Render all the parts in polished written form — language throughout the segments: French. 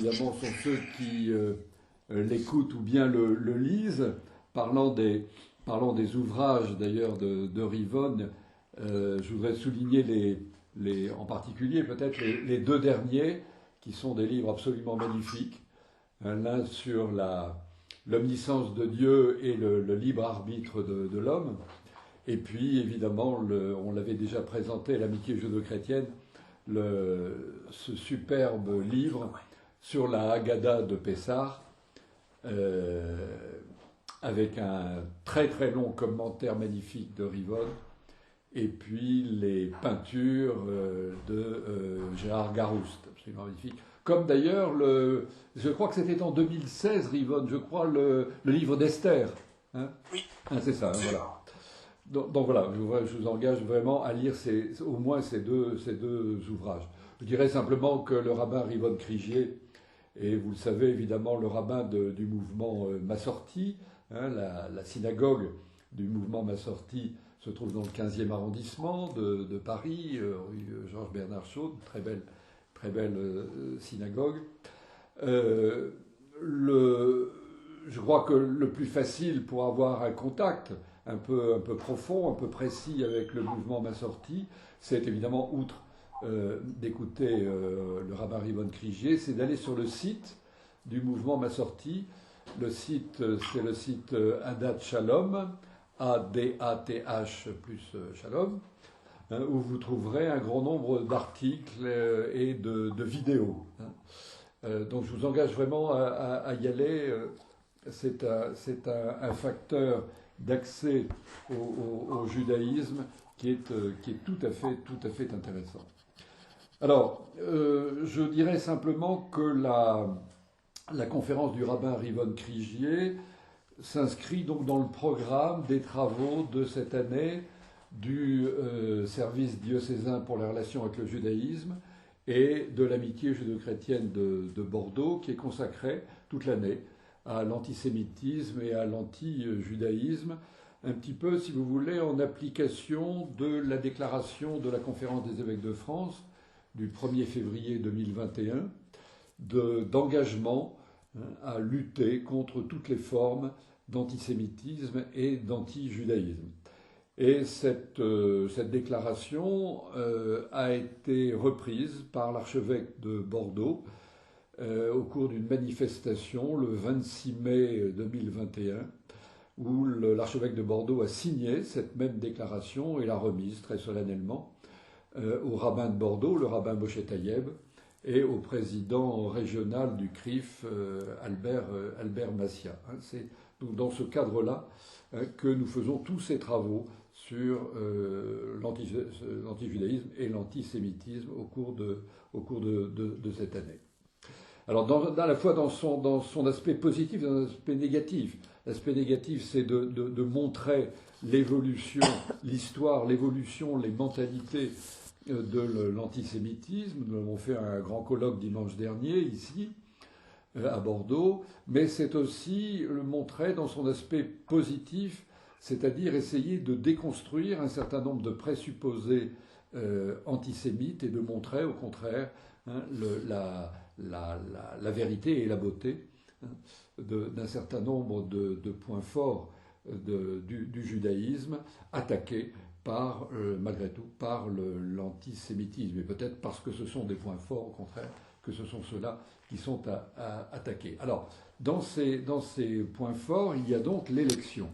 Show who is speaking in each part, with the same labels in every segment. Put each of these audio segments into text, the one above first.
Speaker 1: évidemment, sont ceux qui l'écoutent ou bien le lisent. Parlant des ouvrages d'ailleurs de Rivonne, je voudrais souligner en particulier peut-être les deux derniers, qui sont des livres absolument magnifiques. L'un sur l'omniscience de Dieu et le libre arbitre de l'homme. Et puis, évidemment, on l'avait déjà présenté à l'Amitié judéo-chrétienne, ce superbe livre sur la Haggadah de Pessah, avec un très très long commentaire magnifique de Rivonne, et puis les peintures de Gérard Garouste, absolument magnifique. Comme d'ailleurs, je crois que c'était en 2016, Rivonne, je crois, le livre d'Esther. Hein,
Speaker 2: Oui.
Speaker 1: hein, c'est ça, voilà. Donc voilà, je vous engage vraiment à lire au moins ces deux ouvrages. Je dirais simplement que le rabbin Rivonne Krigier, et vous le savez évidemment, le rabbin du mouvement Massorti, hein, la synagogue du mouvement Massorti se trouve dans le 15e arrondissement de Paris, rue Georges Bernard Shaw, très belle synagogue. Je crois que le plus facile pour avoir un contact un peu profond, un peu précis avec le mouvement Massorti, c'est évidemment, outre d'écouter le rabbin Rivonne Krigier, c'est d'aller sur le site du mouvement Massorti. Le site, c'est le site Adat Shalom, A-D-A-T-H plus Shalom, hein, où vous trouverez un grand nombre d'articles et de vidéos. Hein. Donc je vous engage vraiment à y aller. C'est un facteur d'accès au judaïsme qui est tout à fait intéressant. Alors, je dirais simplement que la conférence du rabbin Rivonne Krigier s'inscrit donc dans le programme des travaux de cette année du service diocésain pour les relations avec le judaïsme et de l'amitié judéo-chrétienne de Bordeaux, qui est consacrée toute l'année à l'antisémitisme et à l'anti-judaïsme, un petit peu, si vous voulez, en application de la déclaration de la Conférence des évêques de France du 1er février 2021, d'engagement à lutter contre toutes les formes d'antisémitisme et d'anti-judaïsme. Et cette déclaration a été reprise par l'archevêque de Bordeaux au cours d'une manifestation le 26 mai 2021, où l'archevêque de Bordeaux a signé cette même déclaration et l'a remise très solennellement au rabbin de Bordeaux, le rabbin Moshe Tayeb, et au président régional du CRIF, Albert Massia. C'est donc dans ce cadre-là que nous faisons tous ces travaux sur l'antijudaïsme et l'antisémitisme au cours de cette année. Alors, à la fois dans son aspect positif et dans son aspect négatif. L'aspect négatif, c'est de montrer l'évolution, l'histoire, l'évolution, les mentalités de l'antisémitisme. Nous avons fait un grand colloque dimanche dernier, ici, à Bordeaux, mais c'est aussi le montrer dans son aspect positif, c'est-à-dire essayer de déconstruire un certain nombre de présupposés antisémites et de montrer, au contraire, hein, la vérité et la beauté d'un certain nombre de points forts du judaïsme attaqués malgré tout par l'antisémitisme. Et peut-être parce que ce sont des points forts, au contraire, que ce sont ceux-là qui sont attaqués. Alors, dans ces points forts, il y a donc l'élection.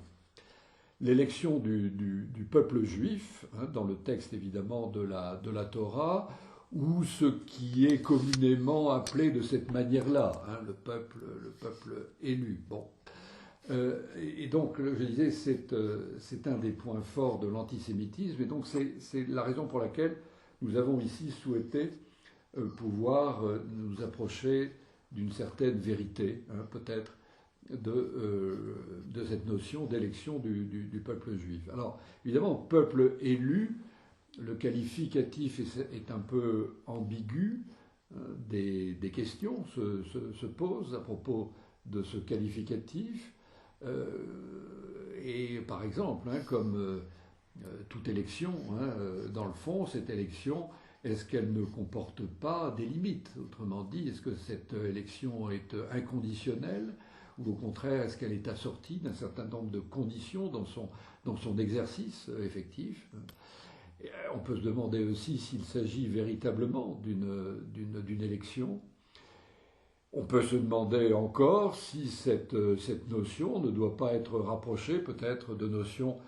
Speaker 1: L'élection du peuple juif, hein, dans le texte évidemment de la Torah, ou ce qui est communément appelé de cette manière-là, hein, le peuple élu. Bon. Et donc, je disais, c'est un des points forts de l'antisémitisme, et donc c'est la raison pour laquelle nous avons ici souhaité pouvoir nous approcher d'une certaine vérité, hein, peut-être, de cette notion d'élection du peuple juif. Alors, évidemment, peuple élu, le qualificatif est un peu ambigu, des questions se posent à propos de ce qualificatif, et par exemple, hein, comme toute élection, hein, dans le fond, cette élection est-ce qu'elle ne comporte pas des limites? Autrement dit, est-ce que cette élection est inconditionnelle ou au contraire, est-ce qu'elle est assortie d'un certain nombre de conditions dans son exercice effectif? On peut se demander aussi s'il s'agit véritablement d'une élection. On peut se demander encore si cette notion ne doit pas être rapprochée peut-être de notions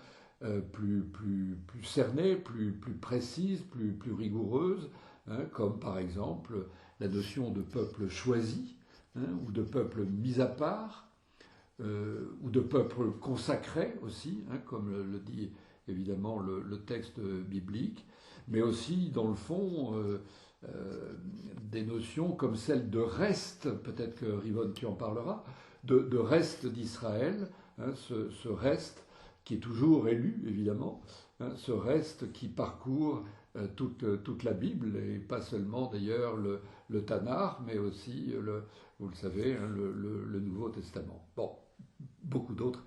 Speaker 1: plus cernées, plus précises, plus rigoureuses, hein, comme par exemple la notion de peuple choisi, hein, ou de peuple mis à part, ou de peuple consacré aussi, hein, comme le dit évidemment le texte biblique, mais aussi dans le fond des notions comme celle de reste, peut-être que Rivonne tu en parlera, de reste d'Israël, hein, ce reste qui est toujours élu, évidemment, hein, ce reste qui parcourt toute la Bible, et pas seulement d'ailleurs le Tanakh, mais aussi, vous le savez, hein, le Nouveau Testament. Bon, beaucoup d'autres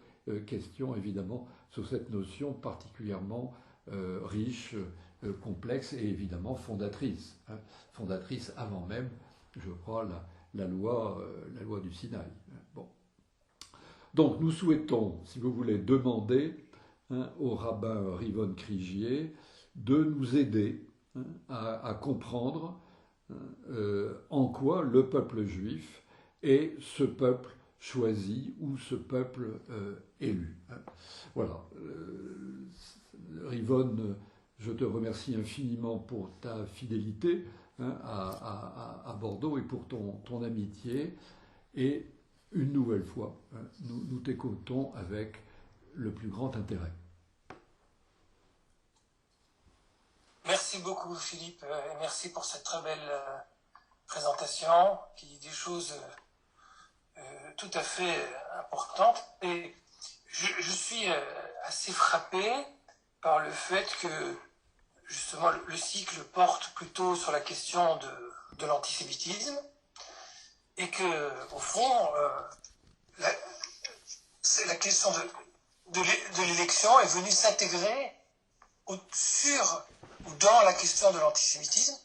Speaker 1: questions, évidemment, sur cette notion particulièrement riche, complexe et évidemment fondatrice. Hein, fondatrice avant même, je crois, la loi du Sinaï. Bon. Donc nous souhaitons, si vous voulez, demander, hein, au rabbin Rivonne Krigier de nous aider, hein, à comprendre, hein, en quoi le peuple juif est ce peuple choisi ou ce peuple élu. Hein. Voilà. Rivonne, je te remercie infiniment pour ta fidélité, hein, à Bordeaux et pour ton amitié. Et une nouvelle fois, hein, nous t'écoutons avec le plus grand intérêt.
Speaker 2: Merci beaucoup Philippe, et merci pour cette très belle présentation qui dit des choses tout à fait importantes. Et je suis assez frappé par le fait que justement le cycle porte plutôt sur la question de l'antisémitisme et que au fond la question de l'élection est venue s'intégrer sur ou dans la question de l'antisémitisme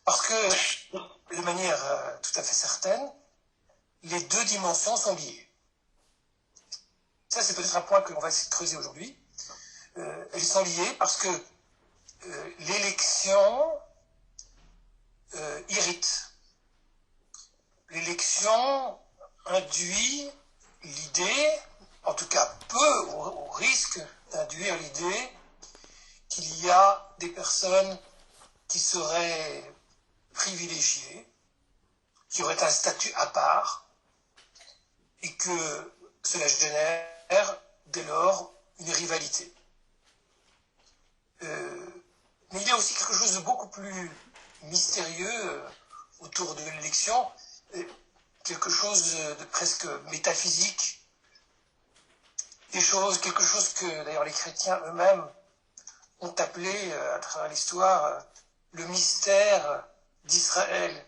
Speaker 2: parce que de manière tout à fait certaine les deux dimensions sont liées. Ça c'est peut-être un point que l'on va essayer de creuser aujourd'hui. Elles sont liées parce que l'élection irrite. L'élection induit l'idée, en tout cas peut au risque d'induire l'idée qu'il y a des personnes qui seraient privilégiées, qui auraient un statut à part, et que cela génère dès lors une rivalité. Mais il y a aussi quelque chose de beaucoup plus mystérieux autour de l'élection, quelque chose de presque métaphysique, quelque chose que d'ailleurs les chrétiens eux-mêmes ont appelé à travers l'histoire le mystère d'Israël.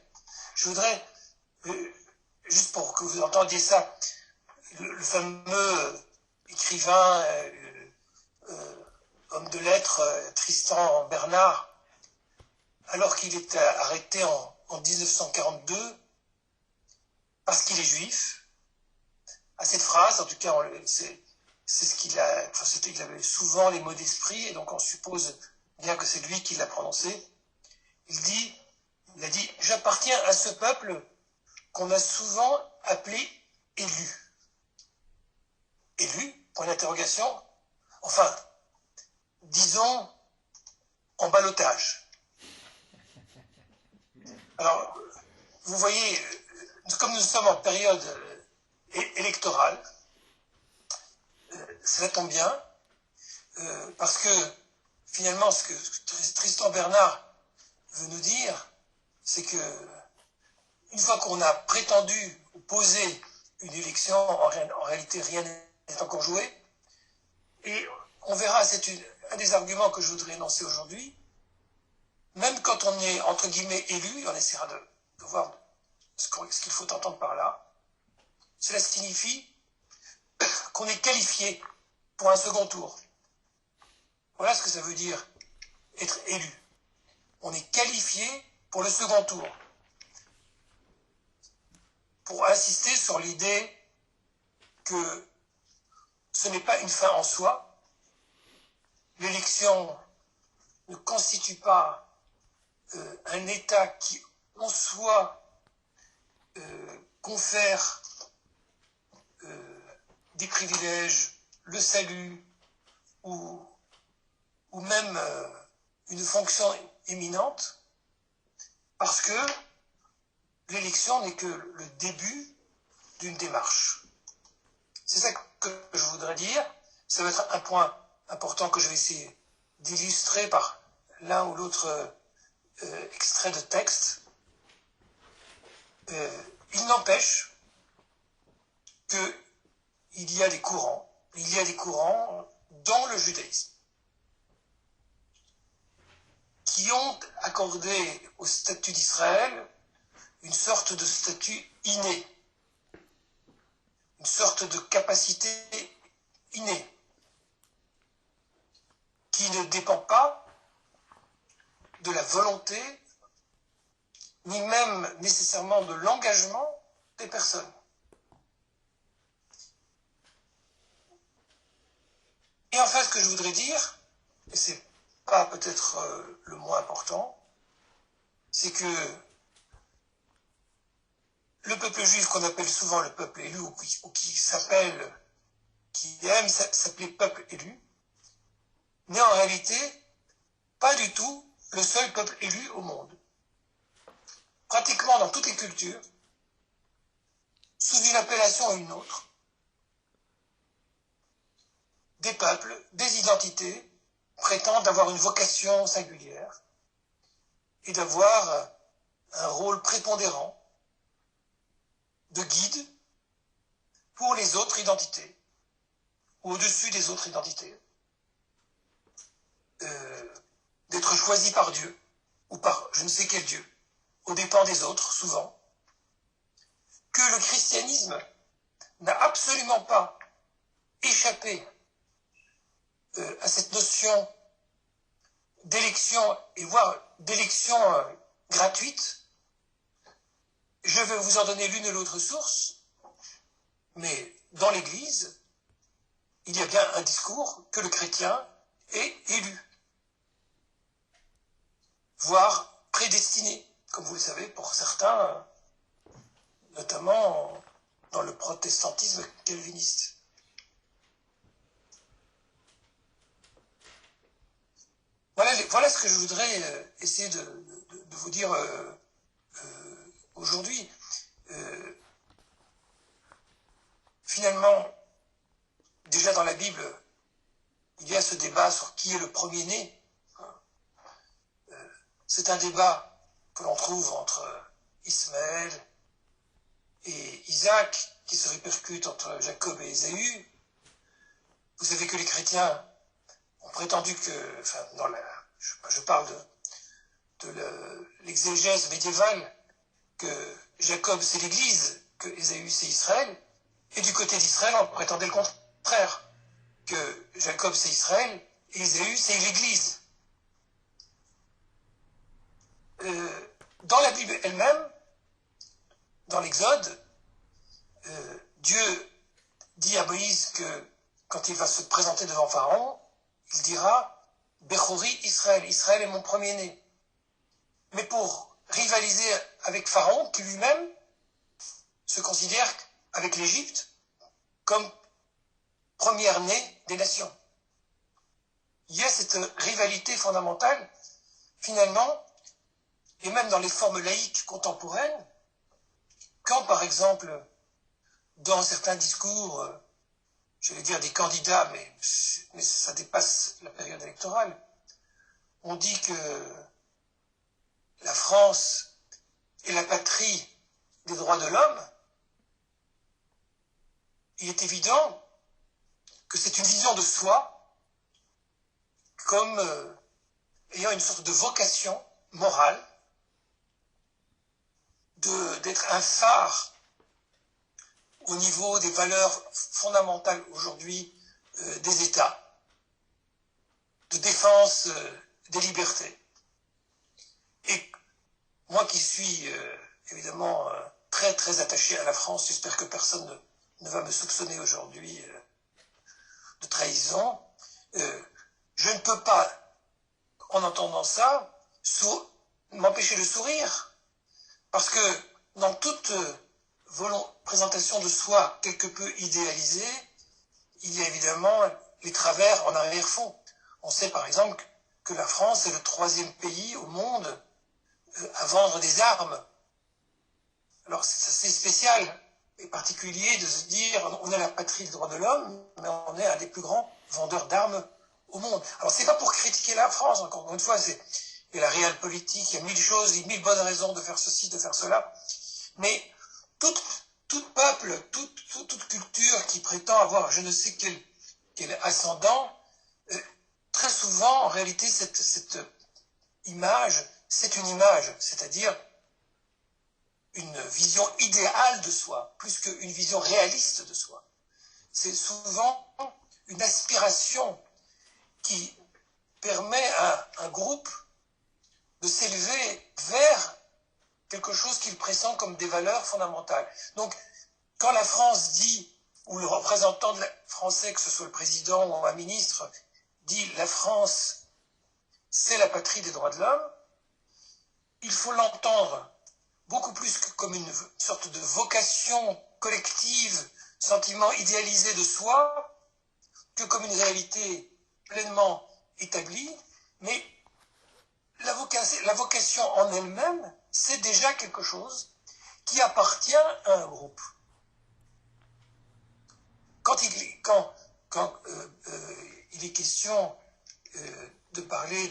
Speaker 2: Je voudrais, juste pour que vous entendiez ça, le fameux écrivain, homme de lettres, Tristan Bernard, alors qu'il est arrêté en 1942, parce qu'il est juif, à cette phrase, en tout cas, c'est ce qu'il a, enfin, il avait souvent les mots d'esprit, et donc on suppose bien que c'est lui qui l'a prononcé. Il a dit, j'appartiens à ce peuple qu'on a souvent appelé élu. Élu, point d'interrogation, enfin, disons, en ballottage. Alors, vous voyez, comme nous sommes en période électorale, cela tombe bien, parce que finalement, ce que Tristan Bernard veut nous dire, c'est que une fois qu'on a prétendu poser une élection, en réalité rien n'est encore joué, et on verra, c'est un des arguments que je voudrais énoncer aujourd'hui, même quand on est entre guillemets élu, on essaiera de voir ce qu'il faut entendre par là, cela signifie qu'on est qualifié pour un second tour. Voilà ce que ça veut dire être élu. on est qualifié pour le second tour. Pour insister sur l'idée que ce n'est pas une fin en soi, l'élection ne constitue pas un État qui en soi confère des privilèges, le salut ou même une fonction éminente, parce que l'élection n'est que le début d'une démarche. C'est ça que je voudrais dire. Ça va être un point important que je vais essayer d'illustrer par l'un ou l'autre extrait de texte. Il n'empêche qu'il y a des courants, dans le judaïsme qui ont accordé au statut d'Israël une sorte de statut inné, une sorte de capacité innée, qui ne dépend pas de la volonté, ni même nécessairement de l'engagement des personnes. Et enfin, ce que je voudrais dire, et c'est pas peut-être le moins important, c'est que le peuple juif qu'on appelle souvent le peuple élu, ou qui aime s'appeler peuple élu, n'est en réalité pas du tout le seul peuple élu au monde. Pratiquement dans toutes les cultures, sous une appellation ou une autre, des peuples, des identités prétendent avoir une vocation singulière et d'avoir un rôle prépondérant de guide pour les autres identités, ou au-dessus des autres identités, d'être choisi par Dieu, ou par je ne sais quel Dieu, aux dépens des autres, souvent, que le christianisme n'a absolument pas échappé à cette notion d'élection, et voire d'élection gratuite. Je vais vous en donner l'une ou l'autre source, mais dans l'Église, il y a bien un discours que le chrétien est élu, voire prédestiné, comme vous le savez, pour certains, notamment dans le protestantisme calviniste. Voilà ce que je voudrais essayer de vous dire aujourd'hui. Finalement, déjà dans la Bible, il y a ce débat sur qui est le premier-né. C'est un débat que l'on trouve entre Ismaël et Isaac, qui se répercute entre Jacob et Ésaü. Vous savez que les chrétiens ont prétendu que, enfin, je parle de l'exégèse médiévale, que Jacob c'est l'Église, que Ésaü c'est Israël, et du côté d'Israël on prétendait le contraire, que Jacob c'est Israël et Ésaü c'est l'Église. Dans la Bible elle-même, dans l'Exode, Dieu dit à Moïse que quand il va se présenter devant Pharaon, il dira « Bechori Israël, Israël est mon premier-né ». Mais pour rivaliser avec Pharaon, qui lui-même se considère avec l'Égypte comme première-née des nations. Il y a cette rivalité fondamentale, finalement, et même dans les formes laïques contemporaines, quand par exemple, dans certains discours, je vais dire des candidats, mais ça dépasse la période électorale, on dit que la France est la patrie des droits de l'homme, il est évident que c'est une vision de soi comme ayant une sorte de vocation morale, d'être un phare au niveau des valeurs fondamentales aujourd'hui des États, de défense des libertés. Et moi qui suis évidemment très très attaché à la France, j'espère que personne ne va me soupçonner aujourd'hui de trahison, je ne peux pas, en entendant ça, m'empêcher de sourire. Parce que dans toute présentation de soi quelque peu idéalisée, il y a évidemment les travers en arrière-fond. On sait par exemple que la France est le 3e pays au monde à vendre des armes. Alors c'est assez spécial et particulier de se dire on est la patrie des droits de l'homme, mais on est un des plus grands vendeurs d'armes au monde. Alors c'est pas pour critiquer la France, encore une fois, il y a la réelle politique, il y a 1000 choses, il y a 1000 bonnes raisons de faire ceci, de faire cela, mais tout peuple, toute culture qui prétend avoir je ne sais quel ascendant, très souvent en réalité cette image, c'est une image, c'est-à-dire une vision idéale de soi, plus qu'une vision réaliste de soi. C'est souvent une aspiration qui permet à un groupe de s'élever vers quelque chose qu'il pressent comme des valeurs fondamentales. Donc, quand la France dit, ou le représentant français, que ce soit le président ou un ministre, dit la France, c'est la patrie des droits de l'homme, il faut l'entendre beaucoup plus que comme une sorte de vocation collective, sentiment idéalisé de soi, que comme une réalité pleinement établie, mais la vocation en elle-même, c'est déjà quelque chose qui appartient à un groupe. Quand il est question de parler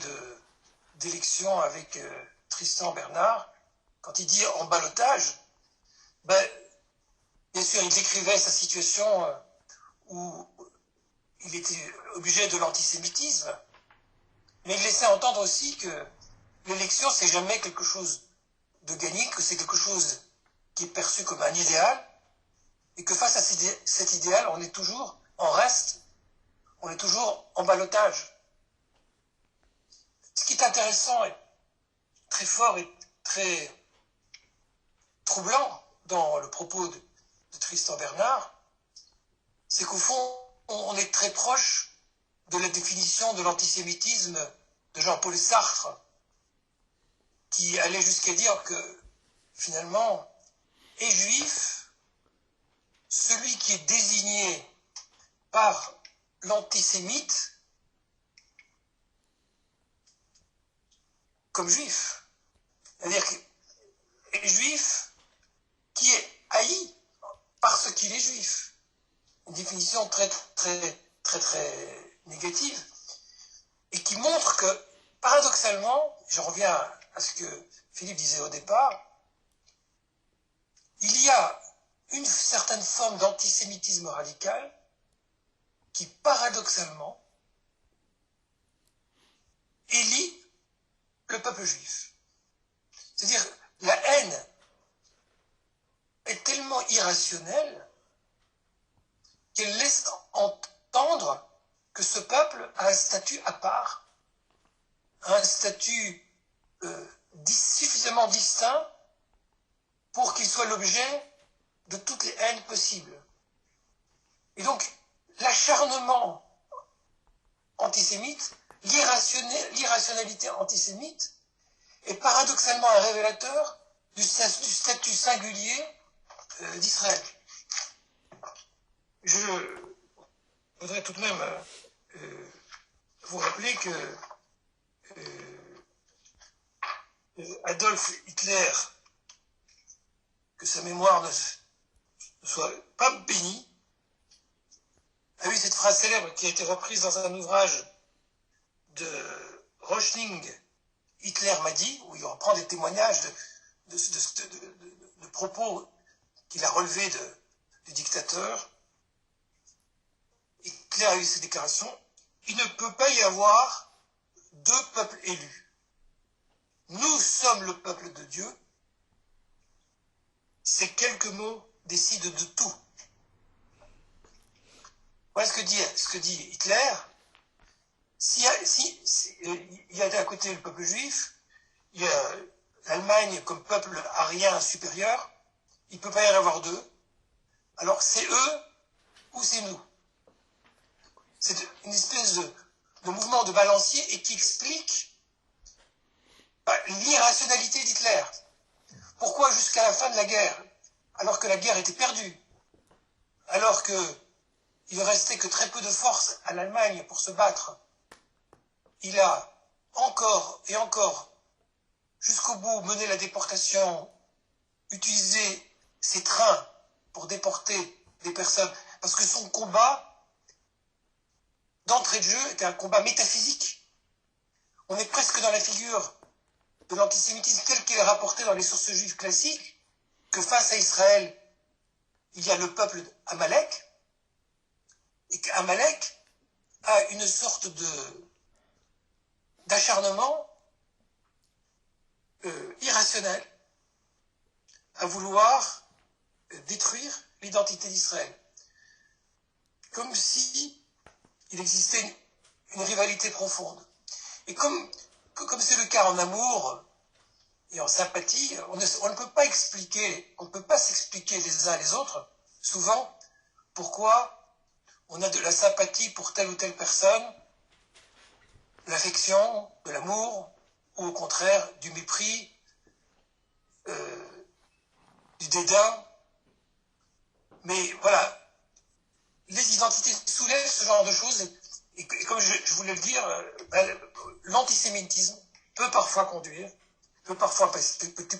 Speaker 2: d'élections avec Tristan Bernard, quand il dit en ballottage, bien sûr, il décrivait sa situation où il était obligé de l'antisémitisme, mais il laissait entendre aussi que l'élection, c'est jamais quelque chose de gagné, que c'est quelque chose qui est perçu comme un idéal, et que face à cet idéal, on est toujours en reste, on est toujours en ballottage. Ce qui est intéressant et très fort et très troublant dans le propos de Tristan Bernard, c'est qu'au fond, on est très proche de la définition de l'antisémitisme de Jean-Paul Sartre, qui allait jusqu'à dire que, finalement, est juif celui qui est désigné par l'antisémite comme juif. C'est-à-dire est juif qui est haï parce qu'il est juif. Une définition très, très, très, très négative et qui montre que, paradoxalement, je reviens à ce que Philippe disait au départ, il y a une certaine forme d'antisémitisme radical qui, paradoxalement, élit le peuple juif. C'est-à-dire, la haine est tellement irrationnelle qu'elle laisse entendre que ce peuple a un statut à part, un statut suffisamment distinct pour qu'il soit l'objet de toutes les haines possibles. Et donc, l'acharnement antisémite, l'irrationalité antisémite, est paradoxalement un révélateur du statut singulier d'Israël. Je voudrais tout de même vous rappeler que Adolf Hitler, que sa mémoire ne soit pas bénie, a eu cette phrase célèbre qui a été reprise dans un ouvrage de Röchling, Hitler m'a dit, où il reprend des témoignages de propos qu'il a relevés du dictateur. Hitler a eu cette déclaration: il ne peut pas y avoir deux peuples élus. Nous sommes le peuple de Dieu. Ces quelques mots décident de tout. Voilà ce que dit Hitler. Il y a d'un côté le peuple juif, il y a l'Allemagne comme peuple arien supérieur, il ne peut pas y en avoir deux. Alors c'est eux ou c'est nous. C'est une espèce de mouvement de balancier et qui explique l'irrationalité d'Hitler. Pourquoi jusqu'à la fin de la guerre, alors que la guerre était perdue, alors qu'il ne restait que très peu de force à l'Allemagne pour se battre, il a encore et encore, jusqu'au bout, mené la déportation, utilisé ses trains pour déporter des personnes, parce que son combat, d'entrée de jeu, était un combat métaphysique. On est presque dans la figure de l'antisémitisme tel qu'il est rapporté dans les sources juives classiques, que face à Israël, il y a le peuple Amalek, et qu'Amalek a une sorte d'acharnement irrationnel à vouloir détruire l'identité d'Israël. Comme si il existait une rivalité profonde. Et comme c'est le cas en amour et en sympathie, on ne peut pas expliquer, on ne peut pas s'expliquer les uns les autres, souvent, pourquoi on a de la sympathie pour telle ou telle personne, l'affection, de l'amour, ou au contraire, du mépris, du dédain. Mais voilà, les identités soulèvent ce genre de choses, et comme je voulais le dire, l'antisémitisme peut parfois conduire, peut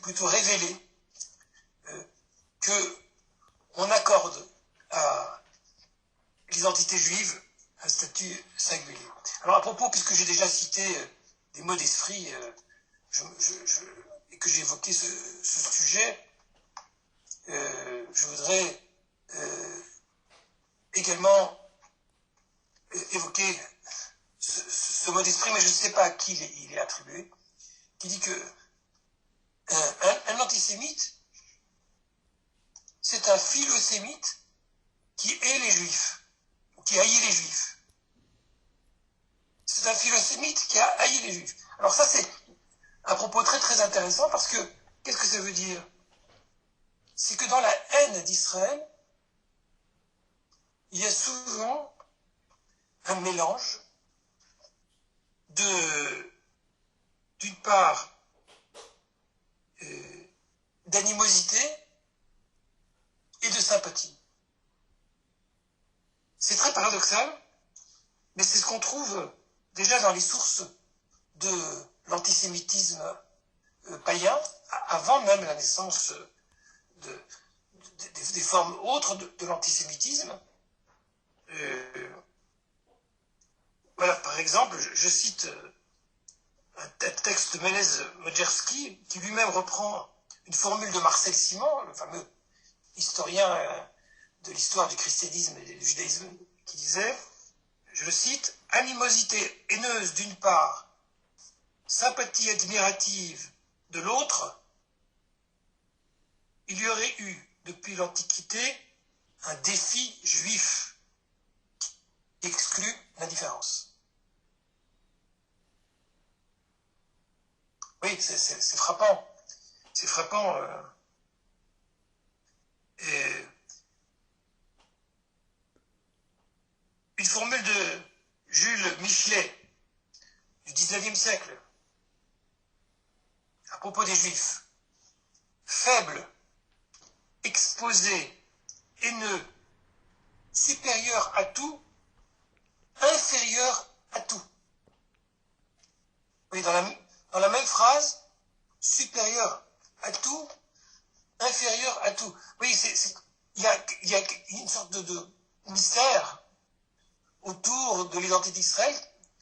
Speaker 2: plutôt révéler qu'on accorde à l'identité juive un statut singulier. Alors à propos, puisque j'ai déjà cité des mots d'esprit et que j'ai évoqué ce sujet, je voudrais également évoquer ce mot d'esprit, mais je ne sais pas à qui il est attribué, qui dit que un antisémite, c'est un philosémite qui hait les juifs, ou qui haït les juifs. C'est un philosémite qui a haï les juifs. Alors ça, c'est un propos très très intéressant, parce que, qu'est-ce que ça veut dire? C'est que dans la haine d'Israël, il y a souvent un mélange d'une part, d'animosité et de sympathie. C'est très paradoxal, mais c'est ce qu'on trouve déjà dans les sources de l'antisémitisme païen, avant même la naissance des formes autres de l'antisémitisme. Voilà, par exemple, je cite un texte de Menez Modjerski, qui lui-même reprend une formule de Marcel Simon, le fameux historien de l'histoire du christianisme et du judaïsme, qui disait, je le cite, « Animosité haineuse d'une part, sympathie admirative de l'autre, il y aurait eu, depuis l'Antiquité, un défi juif qui exclut l'indifférence. » Oui, c'est frappant. C'est frappant. Une formule de Jules Michelet du XIXe siècle à propos des Juifs. Faible, exposé, haineux, supérieur à tout, inférieur à tout. Oui, dans la même phrase, supérieur à tout, inférieur à tout. Oui, il y a une sorte de mystère autour de l'identité d'Israël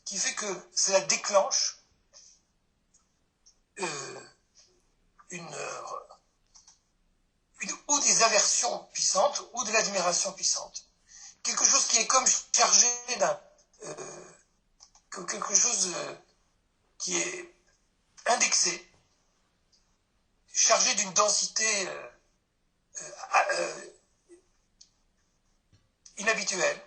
Speaker 2: qui fait que cela déclenche ou des aversions puissantes ou de l'admiration puissante. Quelque chose qui est comme chargé quelque chose qui est indexé, chargé d'une densité inhabituelle.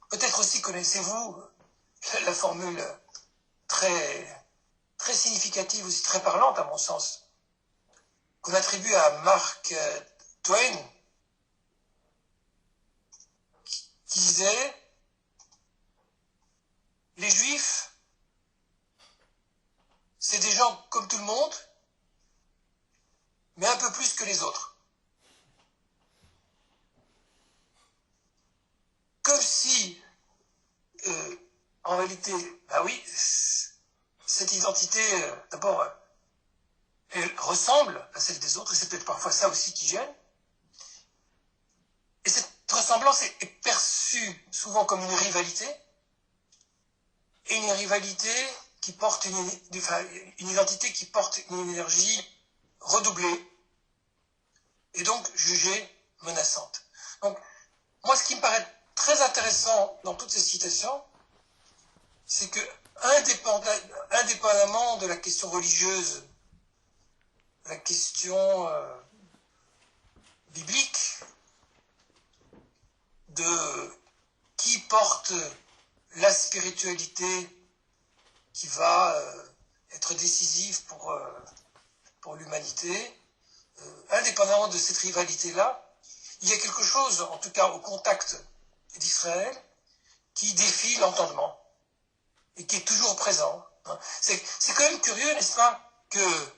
Speaker 2: Peut-être aussi connaissez-vous la formule très significative, aussi très parlante à mon sens, qu'on attribue à Mark Twain, qui disait « Les Juifs, c'est des gens comme tout le monde, mais un peu plus que les autres. » Comme si, en réalité, bah oui, cette identité, d'abord, elle ressemble à celle des autres, et c'est peut-être parfois ça aussi qui gêne. Et cette ressemblance est perçue souvent comme une rivalité, et une rivalité qui porte une identité qui porte une énergie redoublée, et donc jugée menaçante. Donc, moi, ce qui me paraît très intéressant dans toutes ces citations, c'est que, indépendamment de la question religieuse, la question biblique, de qui porte la spiritualité qui va être décisive pour l'humanité, indépendamment de cette rivalité-là, il y a quelque chose, en tout cas au contact d'Israël, qui défie l'entendement et qui est toujours présent. C'est quand même curieux, n'est-ce pas, que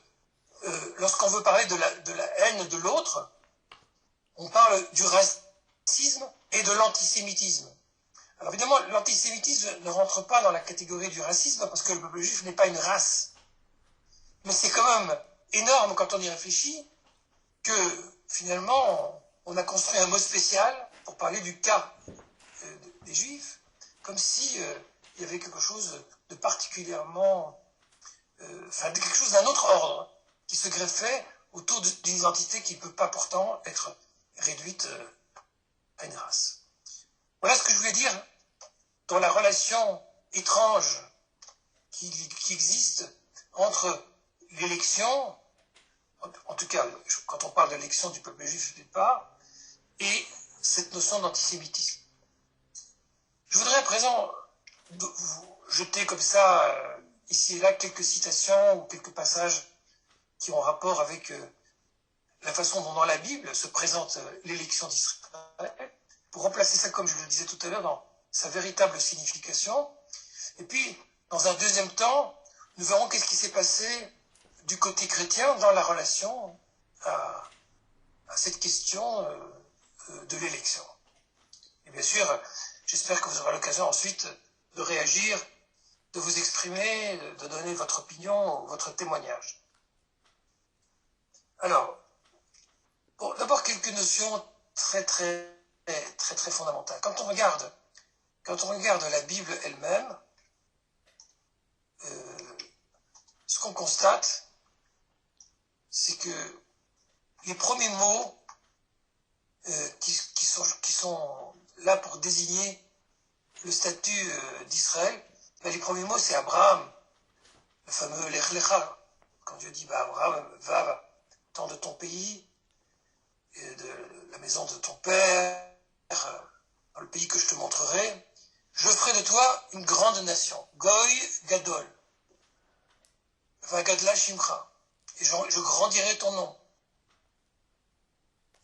Speaker 2: lorsqu'on veut parler de la haine de l'autre, on parle du racisme et de l'antisémitisme. Alors évidemment, l'antisémitisme ne rentre pas dans la catégorie du racisme parce que le peuple juif n'est pas une race. Mais c'est quand même énorme quand on y réfléchit que finalement on a construit un mot spécial pour parler du cas des juifs, comme si il y avait quelque chose de particulièrement, quelque chose d'un autre ordre qui se greffait autour d'une identité qui ne peut pas pourtant être réduite à une race. Voilà ce que je voulais dire dans la relation étrange qui existe entre l'élection, en tout cas quand on parle de l'élection du peuple juif au départ, et cette notion d'antisémitisme. Je voudrais à présent vous jeter comme ça, ici et là, quelques citations ou quelques passages qui ont rapport avec la façon dont dans la Bible se présente l'élection d'Israël, pour remplacer ça, comme je le disais tout à l'heure, dans sa véritable signification. Et puis, dans un deuxième temps, nous verrons qu'est-ce qui s'est passé du côté chrétien dans la relation à cette question de l'élection. Et bien sûr, j'espère que vous aurez l'occasion ensuite de réagir, de vous exprimer, de donner votre opinion, votre témoignage. Alors, bon, d'abord quelques notions très fondamentales. Quand on regarde la Bible elle-même, ce qu'on constate, c'est que les premiers mots qui sont là pour désigner le statut d'Israël, les premiers mots c'est Abraham, le fameux Lech Lecha, quand Dieu dit Abraham, va-t'en de ton pays, et de la maison de ton père, dans le pays que je te montrerai, je ferai de toi une grande nation, Goy Gadol, Vagadla Shimcha, et je grandirai ton nom.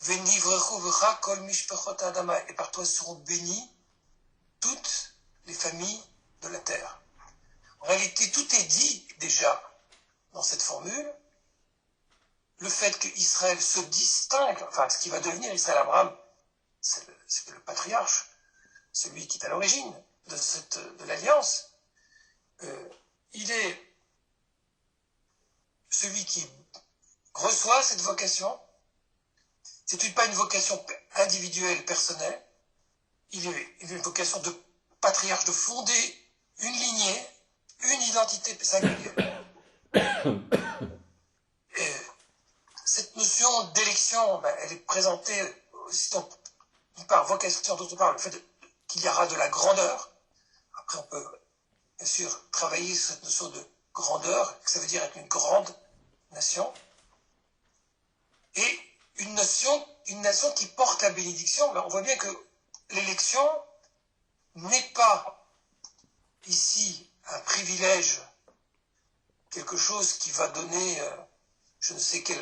Speaker 2: Venivrechu v'cha kol mishpachot adama, et par toi seront bénies toutes les familles de la terre. En réalité, tout est dit déjà dans cette formule. Le fait qu'Israël se distingue, enfin ce qui va devenir Israël, Abraham, c'est le patriarche, celui qui est à l'origine de l'alliance. Il est celui qui reçoit cette vocation. C'est pas une vocation individuelle, personnelle. Il est une vocation de patriarche, de fonder une lignée, une identité singulière. Et cette notion d'élection, elle est présentée aussi par vocation, d'autre part le fait qu'il y aura de la grandeur. Après, on peut bien sûr travailler sur cette notion de grandeur, que ça veut dire être une grande nation. Et une nation qui porte la bénédiction. On voit bien que l'élection n'est pas ici un privilège quelque chose qui va donner je ne sais quel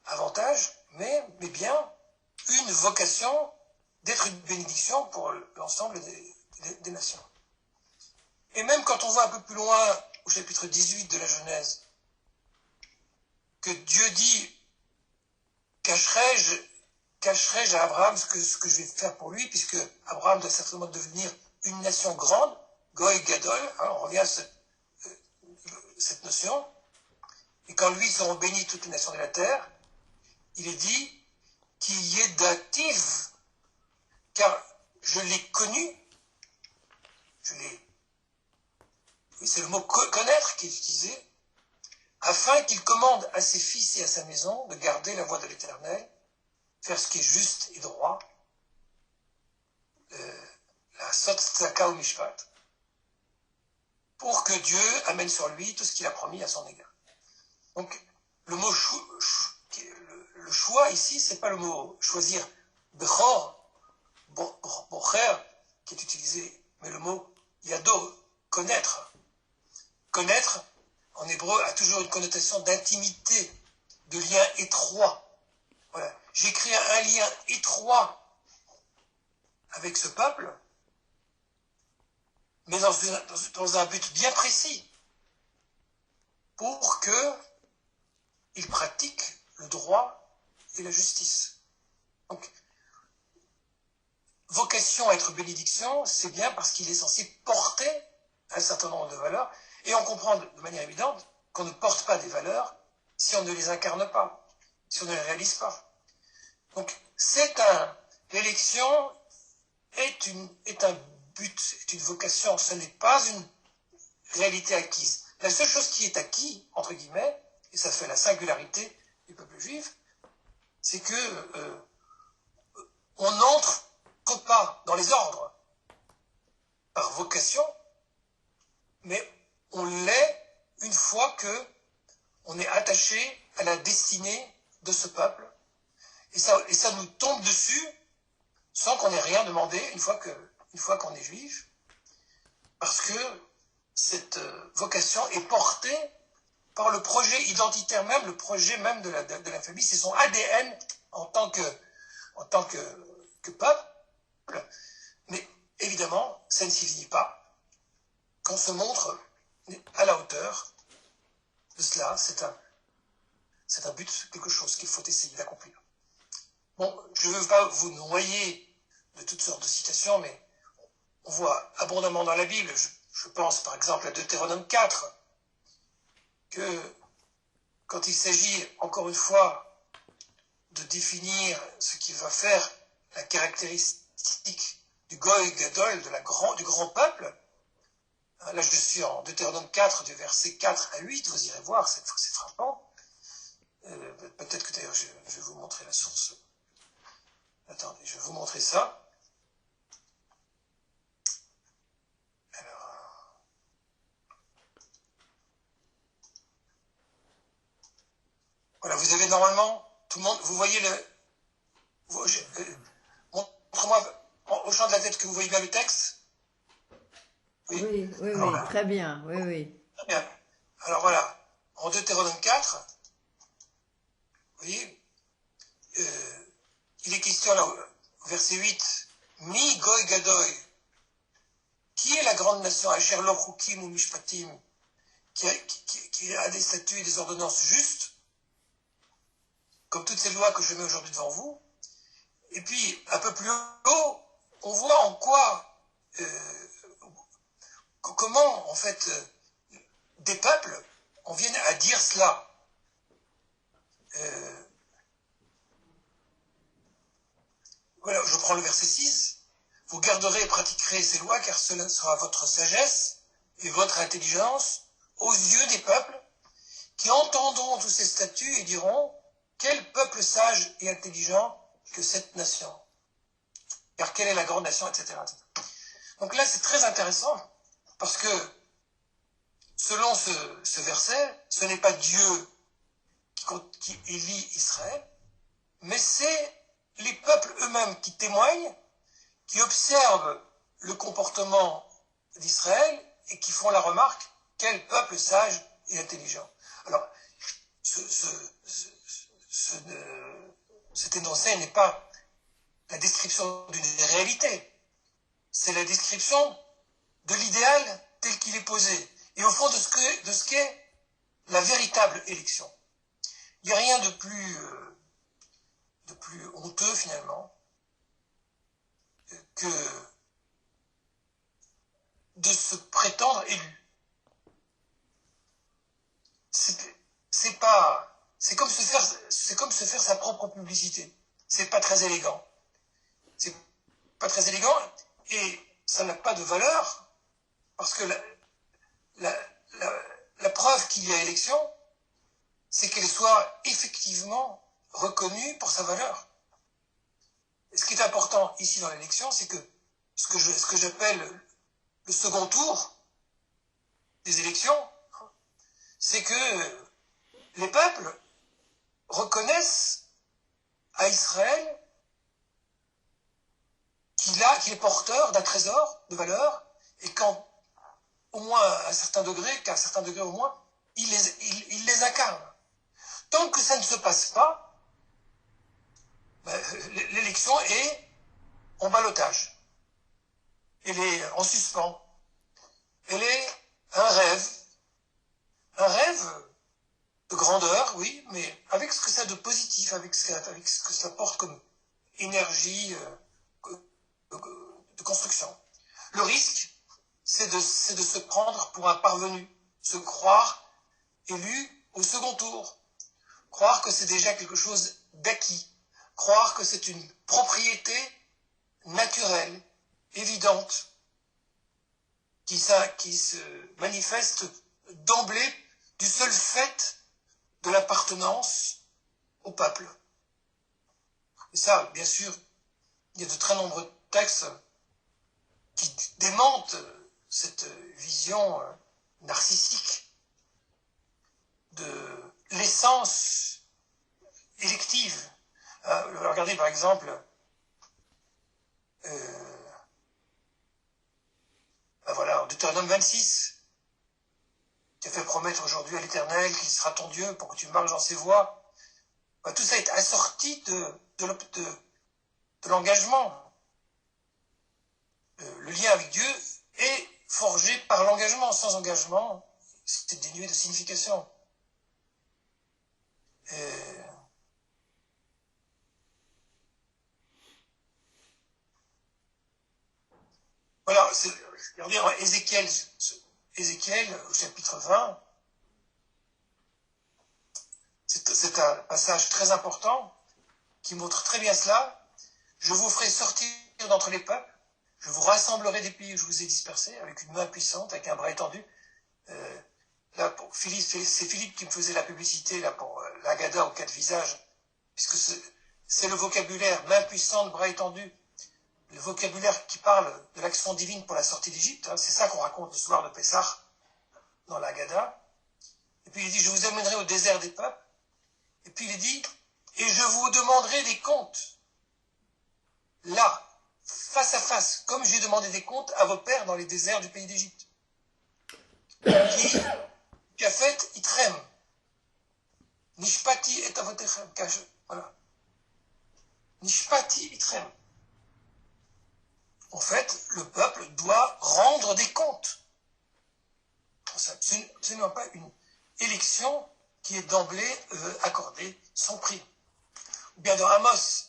Speaker 2: avantage, mais bien une vocation d'être une bénédiction pour l'ensemble des nations. Et même quand on va un peu plus loin, au chapitre 18 de la Genèse, que Dieu dit « Cacherai-je à Abraham ce que je vais faire pour lui, puisque Abraham doit certainement devenir une nation grande, Goy Gadol, hein, on revient à cette notion, et quand lui seront bénis toutes les nations de la terre, il est dit qu'il y ait d'actifs, car je l'ai connu, c'est le mot connaître qui est utilisé, afin qu'il commande à ses fils et à sa maison de garder la voie de l'Éternel, faire ce qui est juste et droit, la sot tzaka ou mishpat, pour que Dieu amène sur lui tout ce qu'il a promis à son égard. Donc, le mot le choix ici, c'est pas le mot choisir bechor, bocher, qui est utilisé, mais le mot yado, connaître. Connaître, en hébreu, a toujours une connotation d'intimité, de lien étroit. Voilà. J'ai créé un lien étroit avec ce peuple, mais dans un but bien précis, pour qu'il pratique le droit et la justice. Donc, vocation à être bénédiction, c'est bien parce qu'il est censé porter un certain nombre de valeurs, et on comprend de manière évidente qu'on ne porte pas des valeurs si on ne les incarne pas, si on ne les réalise pas. Donc, l'élection est un but, est une vocation, ce n'est pas une réalité acquise. La seule chose qui est acquise, entre guillemets, et ça fait la singularité du peuple juif, c'est que on n'entre pas dans les ordres par vocation, mais on l'est une fois que on est attaché à la destinée de ce peuple, et ça nous tombe dessus sans qu'on ait rien demandé une fois qu'on est juif, parce que cette vocation est portée par le projet identitaire même, le projet même de la famille, c'est son ADN en tant que peuple. Mais évidemment, ça ne signifie pas qu'on se montre à la hauteur de cela. C'est un but, quelque chose qu'il faut essayer d'accomplir. Bon, je ne veux pas vous noyer de toutes sortes de citations, mais on voit abondamment dans la Bible, je pense par exemple à Deutéronome 4, que quand il s'agit, encore une fois, de définir ce qui va faire la caractéristique du Goy Gadol, du grand peuple, là je suis en Deutéronome 4, du verset 4 à 8, vous irez voir, c'est frappant. Peut-être que d'ailleurs je vais vous montrer la source. Attendez, je vais vous montrer ça. Voilà, vous avez normalement, tout le monde, vous voyez montre-moi au champ de la tête que vous voyez bien le texte.
Speaker 3: Oui, alors, très bien, oui.
Speaker 2: Très bien. Alors voilà, en Deutéronome 4, vous voyez, il est question là, au verset 8, Mi Goy Gadoy, qui est la grande nation, Asher Lo Chukim ou Mishpatim, qui a des statuts et des ordonnances justes, comme toutes ces lois que je mets aujourd'hui devant vous. Et puis, un peu plus haut, on voit en quoi, comment, en fait, des peuples en viennent à dire cela. Voilà, je prends le verset 6. Vous garderez et pratiquerez ces lois, car cela sera votre sagesse et votre intelligence aux yeux des peuples qui entendront tous ces statuts et diront: quel peuple sage et intelligent que cette nation, car quelle est la grande nation, etc. Donc là, c'est très intéressant, parce que selon ce verset, ce n'est pas Dieu qui élit Israël, mais c'est les peuples eux-mêmes qui témoignent, qui observent le comportement d'Israël et qui font la remarque: quel peuple sage et intelligent. Alors, cet énoncé n'est pas la description d'une réalité, c'est la description de l'idéal tel qu'il est posé, et au fond de ce qu'est la véritable élection. Il n'y a rien de plus honteux finalement que de se prétendre élu. C'est comme se faire sa propre publicité. C'est pas très élégant. C'est pas très élégant et ça n'a pas de valeur parce que la preuve qu'il y a élection, c'est qu'elle soit effectivement reconnue pour sa valeur. Et ce qui est important ici dans l'élection, c'est que ce que j'appelle le second tour des élections, c'est que les peuples reconnaissent à Israël qu'il est porteur d'un trésor de valeur et au moins à un certain degré au moins, il les incarne. Tant que ça ne se passe pas, l'élection est en ballottage. Elle est en suspens. Elle est un rêve de grandeur, oui, mais avec ce que ça a de positif, avec ce que ça porte comme énergie de construction. Le risque, c'est de se prendre pour un parvenu, se croire élu au second tour, croire que c'est déjà quelque chose d'acquis, croire que c'est une propriété naturelle, évidente, qui se manifeste d'emblée du seul fait de l'appartenance au peuple. Et ça, bien sûr, il y a de très nombreux textes qui démentent cette vision narcissique de l'essence élective. Regardez par exemple en Deutéronome 26, tu as fait promettre aujourd'hui à l'Éternel qu'il sera ton Dieu pour que tu marches dans ses voies. Tout ça est assorti de l'engagement. Le lien avec Dieu est forgé par l'engagement. Sans engagement, c'est dénué de signification. Voilà, regardez en Ézéchiel, au chapitre 20, c'est un passage très important qui montre très bien cela. Je vous ferai sortir d'entre les peuples, je vous rassemblerai des pays où je vous ai dispersés, avec une main puissante, avec un bras étendu. Là, c'est Philippe qui me faisait la publicité là, pour l'Agada aux 4 visages, puisque c'est le vocabulaire main puissante, bras étendu, le vocabulaire qui parle de l'action divine pour la sortie d'Égypte. C'est ça qu'on raconte le soir de Pessah dans l'Agada. Et puis il dit, je vous amènerai au désert des peuples. Et puis il dit, et je vous demanderai des comptes. Là, face à face, comme j'ai demandé des comptes à vos pères dans les déserts du pays d'Égypte. Qui a fait Itrem. Nishpati et avotechem. Voilà. Nishpati Itrem. En fait, le peuple doit rendre des comptes. C'est absolument pas une élection qui est d'emblée accordée sans prix. Ou bien dans Amos,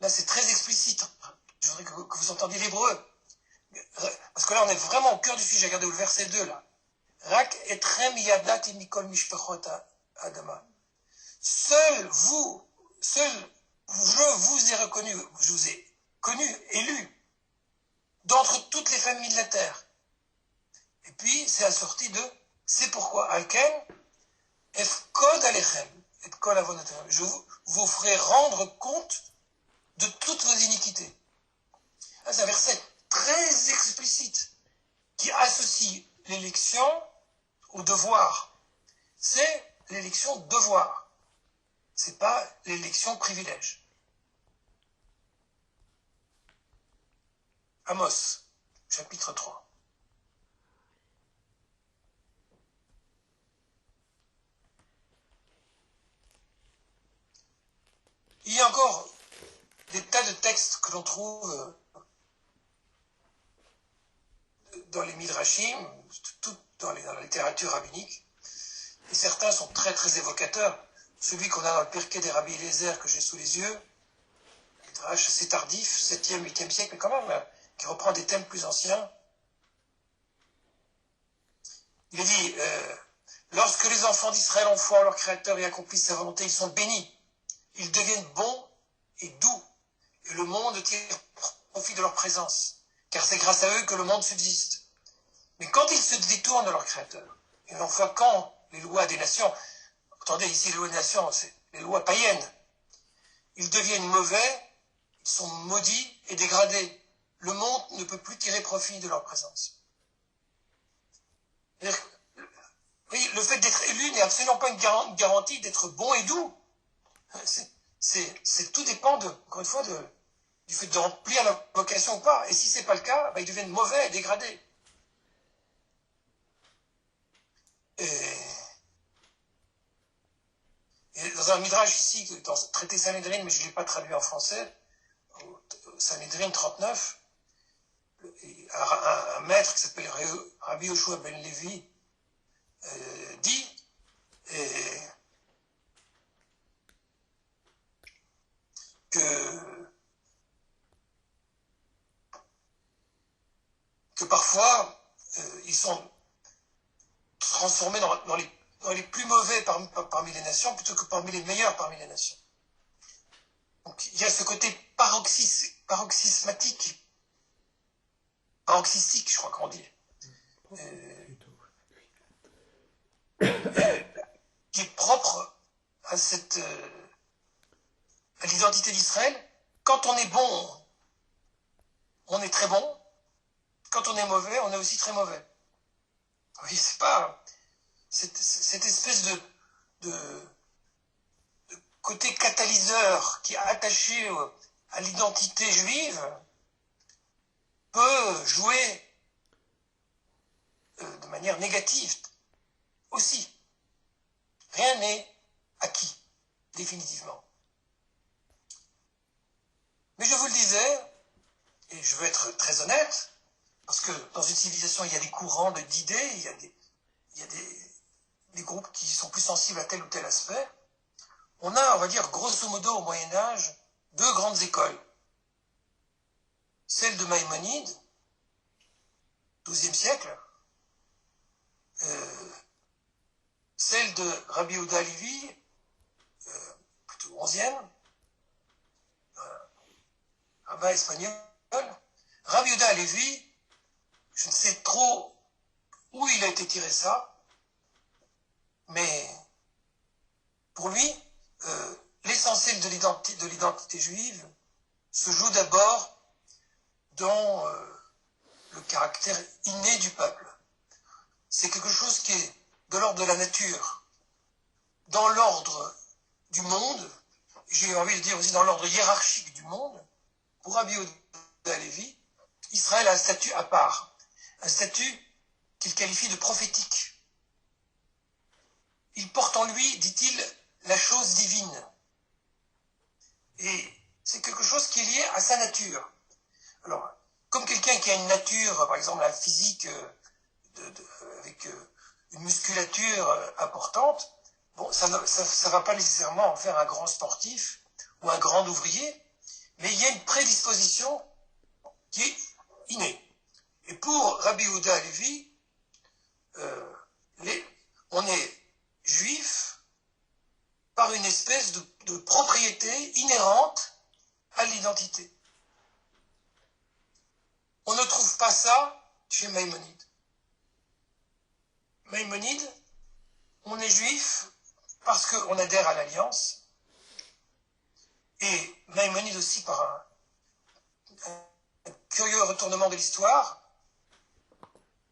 Speaker 2: là c'est très explicite. Je voudrais que vous entendiez l'hébreu. Parce que là on est vraiment au cœur du sujet. Regardez le verset 2 là. Rak etrem yadati mikol mishpachot adama. Seul je vous ai reconnu, je vous ai connu, élu, d'entre toutes les familles de la terre. Et puis, c'est assorti de, c'est pourquoi, Alken, efkod alechem, et kol avonatem. Je vous ferai rendre compte de toutes vos iniquités. C'est un verset très explicite qui associe l'élection au devoir. C'est l'élection devoir. C'est pas l'élection privilège. Amos, chapitre 3. Il y a encore des tas de textes que l'on trouve dans les midrashim, tout dans la littérature rabbinique, et certains sont très très évocateurs. Celui qu'on a dans le Pirkei des Rabbi Eliezer que j'ai sous les yeux, midrash assez tardif, 7e, 8e siècle, mais quand même, qui reprend des thèmes plus anciens. Il dit, lorsque les enfants d'Israël ont foi en leur Créateur et accomplissent sa volonté, ils sont bénis. Ils deviennent bons et doux, et le monde tire profit de leur présence, car c'est grâce à eux que le monde subsiste. Mais quand ils se détournent de leur Créateur, et l'on voit quand les lois des nations, attendez, ici les lois des nations, c'est les lois païennes, ils deviennent mauvais, ils sont maudits et dégradés. Le monde ne peut plus tirer profit de leur présence. Oui, le fait d'être élu n'est absolument pas une garantie d'être bon et doux. Tout dépend, encore une fois, du fait de remplir la vocation ou pas. Et si ce n'est pas le cas, ils deviennent mauvais et dégradés. Et dans un midrash ici, dans le traité Sanhedrin, mais je ne l'ai pas traduit en français, Sanhedrin 39, un maître qui s'appelle Rabbi Yoshua ben Levi dit, que parfois ils sont transformés dans les plus mauvais parmi les nations plutôt que parmi les meilleurs parmi les nations. Donc il y a ce côté paroxysmatique, paroxystique, je crois qu'on dit, qui est propre à l'identité d'Israël. Quand on est bon, on est très bon. Quand on est mauvais, on est aussi très mauvais. Oui, c'est pas cette espèce de côté catalyseur qui est attaché à l'identité juive peut jouer de manière négative aussi. Rien n'est acquis, définitivement. Mais je vous le disais, et je veux être très honnête, parce que dans une civilisation, il y a des courants d'idées, il y a des groupes qui sont plus sensibles à tel ou tel aspect. On a, on va dire, grosso modo, au Moyen-Âge, deux grandes écoles. Celle de Maïmonide, XIIe siècle, celle de Rabbi Yehuda Halevi, plutôt XIe, rabbin espagnol. Rabbi Yehuda Halevi, je ne sais trop où il a été tiré ça, mais pour lui, l'essentiel de l'identité juive se joue d'abord dans le caractère inné du peuple. C'est quelque chose qui est de l'ordre de la nature, dans l'ordre du monde, j'ai envie de dire aussi dans l'ordre hiérarchique du monde. Pour Rabbi Yehuda Halevi, Israël a un statut à part, un statut qu'il qualifie de prophétique. Il porte en lui, dit-il, la chose divine. Et c'est quelque chose qui est lié à sa nature. Alors, comme quelqu'un qui a une nature, par exemple un physique avec une musculature importante, bon, ça ne va pas nécessairement en faire un grand sportif ou un grand ouvrier, mais il y a une prédisposition qui est innée. Et pour Rabbi Yehuda Halevi, on est juif par une espèce de propriété inhérente à l'identité. On ne trouve pas ça chez Maïmonide. Maïmonide, on est juif parce qu'on adhère à l'Alliance, et Maïmonide aussi par un curieux retournement de l'histoire,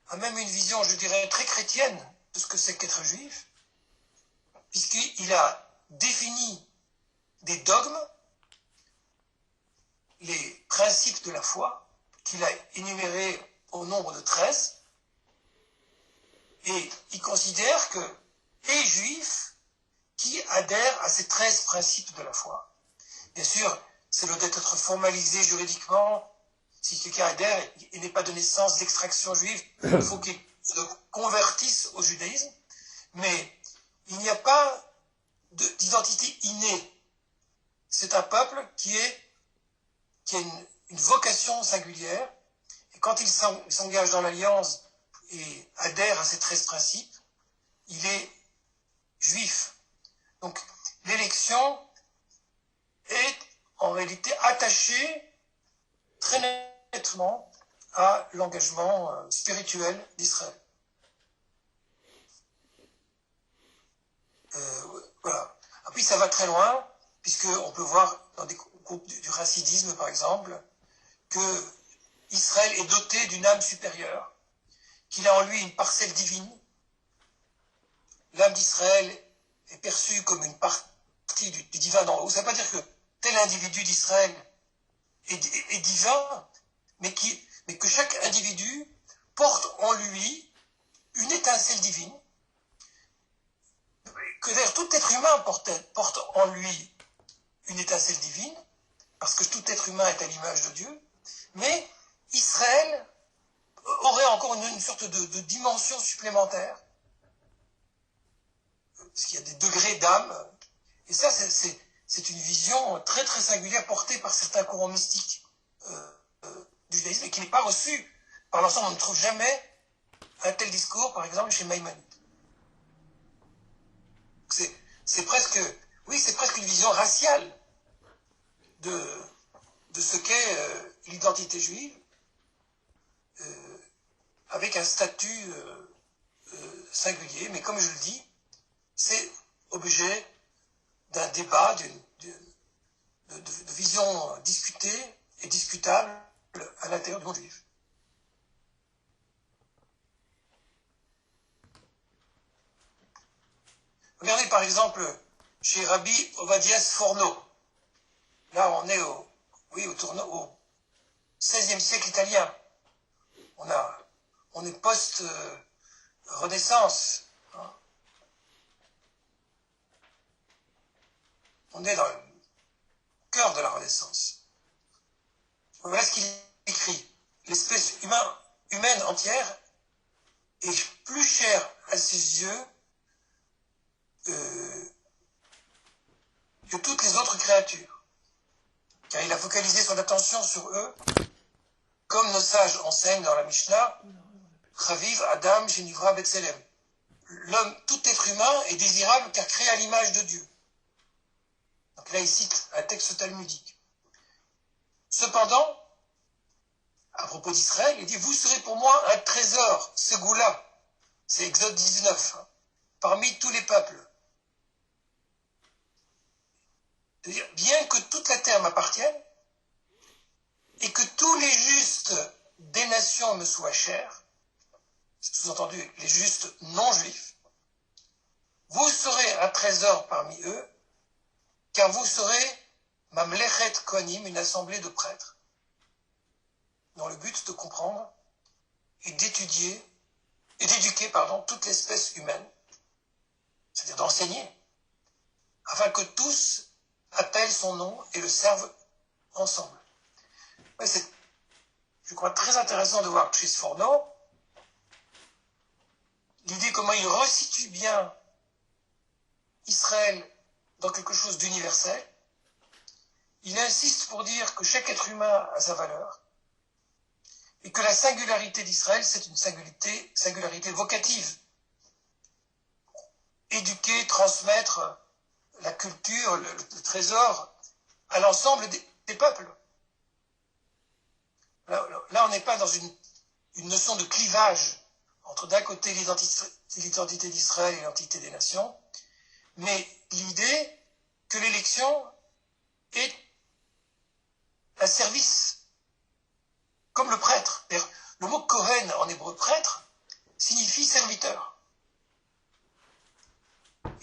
Speaker 2: a même une vision, je dirais, très chrétienne de ce que c'est qu'être juif, puisqu'il a défini des dogmes, les principes de la foi, qu'il a énumérés au nombre de 13, et il considère que les juifs qui adhèrent à ces 13 principes de la foi, Bien sûr, c'est le d'être formalisé juridiquement. Si quelqu'un adhère et n'est pas de naissance d'extraction juive, il faut qu'il se convertisse au judaïsme. Mais il n'y a pas d'identité innée. C'est un peuple qui a une vocation singulière. Et quand il s'engage dans l'alliance et adhère à ces 13 principes, il est juif. Donc l'élection est en réalité attachée très nettement à l'engagement spirituel d'Israël. Voilà. Et puis ça va très loin, puisqu'on peut voir dans des groupes du chassidisme, par exemple, que Israël est doté d'une âme supérieure, qu'il a en lui une parcelle divine. L'âme d'Israël est perçue comme une partie du divin d'en haut. Ça ne veut pas dire que tel individu d'Israël est divin, mais que chaque individu porte en lui une étincelle divine, que d'ailleurs tout être humain porte en lui une étincelle divine, parce que tout être humain est à l'image de Dieu, mais Israël aurait encore une sorte de dimension supplémentaire, parce qu'il y a des degrés d'âme, et ça c'est une vision très très singulière portée par certains courants mystiques du judaïsme, et qui n'est pas reçue par l'ensemble. On ne trouve jamais un tel discours, par exemple, chez Maïmonide. C'est presque une vision raciale de ce qu'est l'identité juive, avec un statut singulier, mais comme je le dis, c'est objet d'un débat, de vision discutée et discutable à l'intérieur du monde juif. Regardez par exemple chez Rabbi Ovadia Sforno. Là, on est au XVIe siècle italien. On est post-Renaissance. On est dans le cœur de la Renaissance. Voilà ce qu'il écrit. L'espèce humaine entière est plus chère à ses yeux que toutes les autres créatures. Car il a focalisé son attention sur eux, comme nos sages enseignent dans la Mishnah, Chaviv Adam Shenivra Betselem. L'homme, tout être humain, est désirable car créé à l'image de Dieu. Donc là, il cite un texte talmudique. Cependant, à propos d'Israël, il dit « Vous serez pour moi un trésor, ce goût-là ». C'est Exode 19, parmi tous les peuples. C'est-à-dire, bien que toute la terre m'appartienne, et que tous les justes des nations me soient chers, sous-entendu les justes non juifs, vous serez un trésor parmi eux, car vous serez Mamlechet Kohanim, une assemblée de prêtres, dans le but de comprendre et d'étudier et d'éduquer toute l'espèce humaine, c'est-à-dire d'enseigner, afin que tous appellent son nom et le servent ensemble. Ouais, c'est, je crois, très intéressant de voir chez Sforno l'idée comment il resitue bien Israël dans quelque chose d'universel. Il insiste pour dire que chaque être humain a sa valeur et que la singularité d'Israël, c'est une singularité vocative. Éduquer, transmettre la culture, le trésor à l'ensemble des peuples. Là, on n'est pas dans une notion de clivage entre d'un côté l'identité d'Israël et l'identité des nations, mais l'idée que l'élection est un service, comme le prêtre. Le mot Kohen en hébreu prêtre signifie serviteur.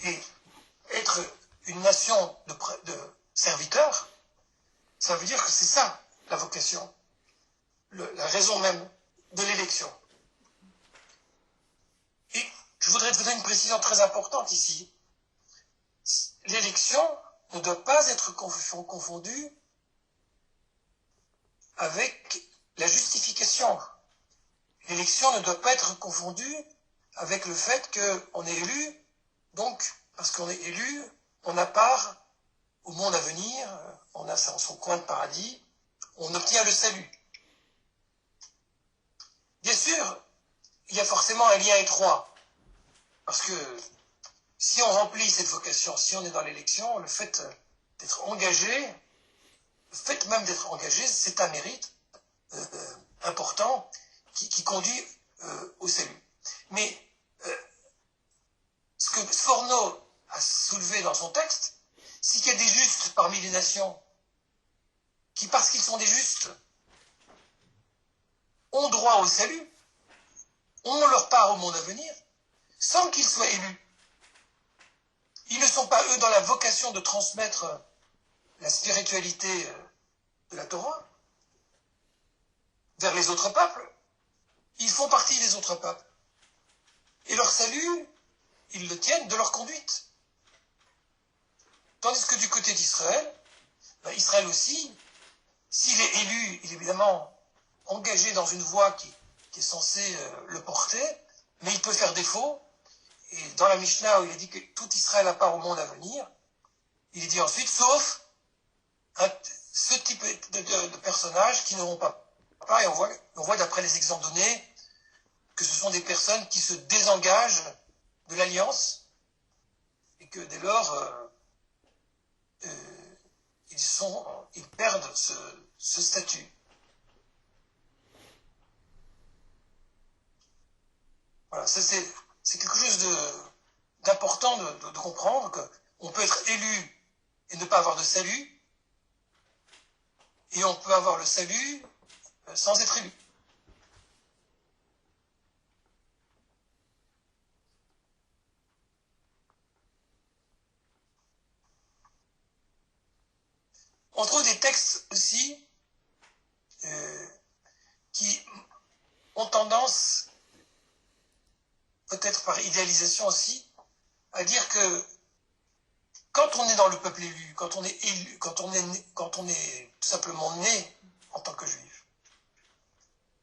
Speaker 2: Et être une nation de serviteurs, ça veut dire que c'est ça la vocation, la raison même de l'élection. Et je voudrais te donner une précision très importante ici. L'élection ne doit pas être confondu avec la justification. L'élection ne doit pas être confondue avec le fait qu'on est élu, donc, parce qu'on est élu, on a part au monde à venir, on a son coin de paradis, on obtient le salut. Bien sûr, il y a forcément un lien étroit, parce que si on remplit cette vocation, si on est dans l'élection, le fait d'être engagé, le fait même d'être engagé, c'est un mérite important qui conduit au salut. Mais ce que Sforno a soulevé dans son texte, c'est qu'il y a des justes parmi les nations qui, parce qu'ils sont des justes, ont droit au salut, ont leur part au monde à venir, sans qu'ils soient élus. Ils ne sont pas, eux, dans la vocation de transmettre la spiritualité de la Torah vers les autres peuples. Ils font partie des autres peuples. Et leur salut, ils le tiennent de leur conduite. Tandis que du côté d'Israël, Israël aussi, s'il est élu, il est évidemment engagé dans une voie qui est censée le porter, mais il peut faire défaut. Et dans la Mishnah, où il a dit que tout Israël a part au monde à venir, il est dit ensuite, sauf ce type de personnages qui n'auront pas part. Et on voit d'après les exemples donnés que ce sont des personnes qui se désengagent de l'alliance et que dès lors, ils perdent ce statut. Voilà, ça c'est quelque chose d'important de comprendre, qu'on peut être élu et ne pas avoir de salut, et on peut avoir le salut sans être élu. On trouve des textes aussi qui ont tendance, peut-être par idéalisation aussi, à dire que quand on est dans le peuple élu, quand on est élu, quand on est tout simplement né en tant que juif,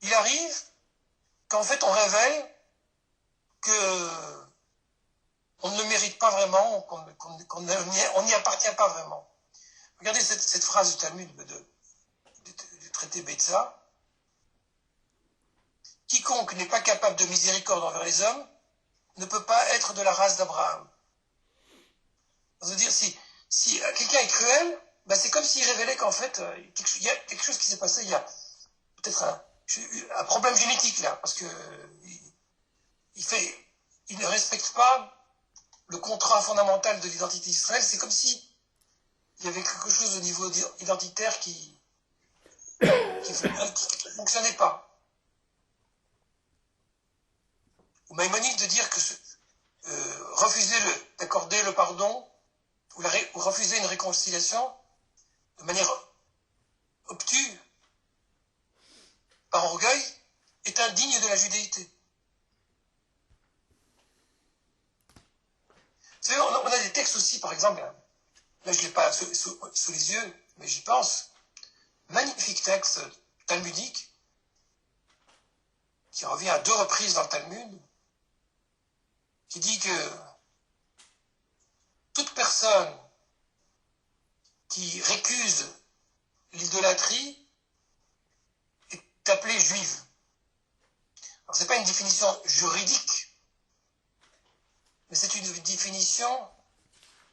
Speaker 2: il arrive qu'en fait on révèle que on ne le mérite pas vraiment, qu'on n'y appartient pas vraiment. Regardez cette phrase du Talmud du traité Betsa. Quiconque n'est pas capable de miséricorde envers les hommes ne peut pas être de la race d'Abraham. C'est-à-dire, si quelqu'un est cruel, c'est comme s'il révélait qu'en fait, il y a quelque chose qui s'est passé, il y a peut-être un problème génétique là, parce que il ne respecte pas le contrat fondamental de l'identité d'Israël. C'est comme si il y avait quelque chose au niveau identitaire qui ne fonctionnait pas. Ou Maïmonide de dire que refuser d'accorder le pardon ou refuser une réconciliation de manière obtue, par orgueil, est indigne de la judéité. Vous savez, on a des textes aussi, par exemple, là je ne l'ai pas sous les yeux, mais j'y pense, magnifique texte talmudique, qui revient à 2 reprises dans le Talmud, qui dit que toute personne qui récuse l'idolâtrie est appelée juive. Alors ce n'est pas une définition juridique, mais c'est une définition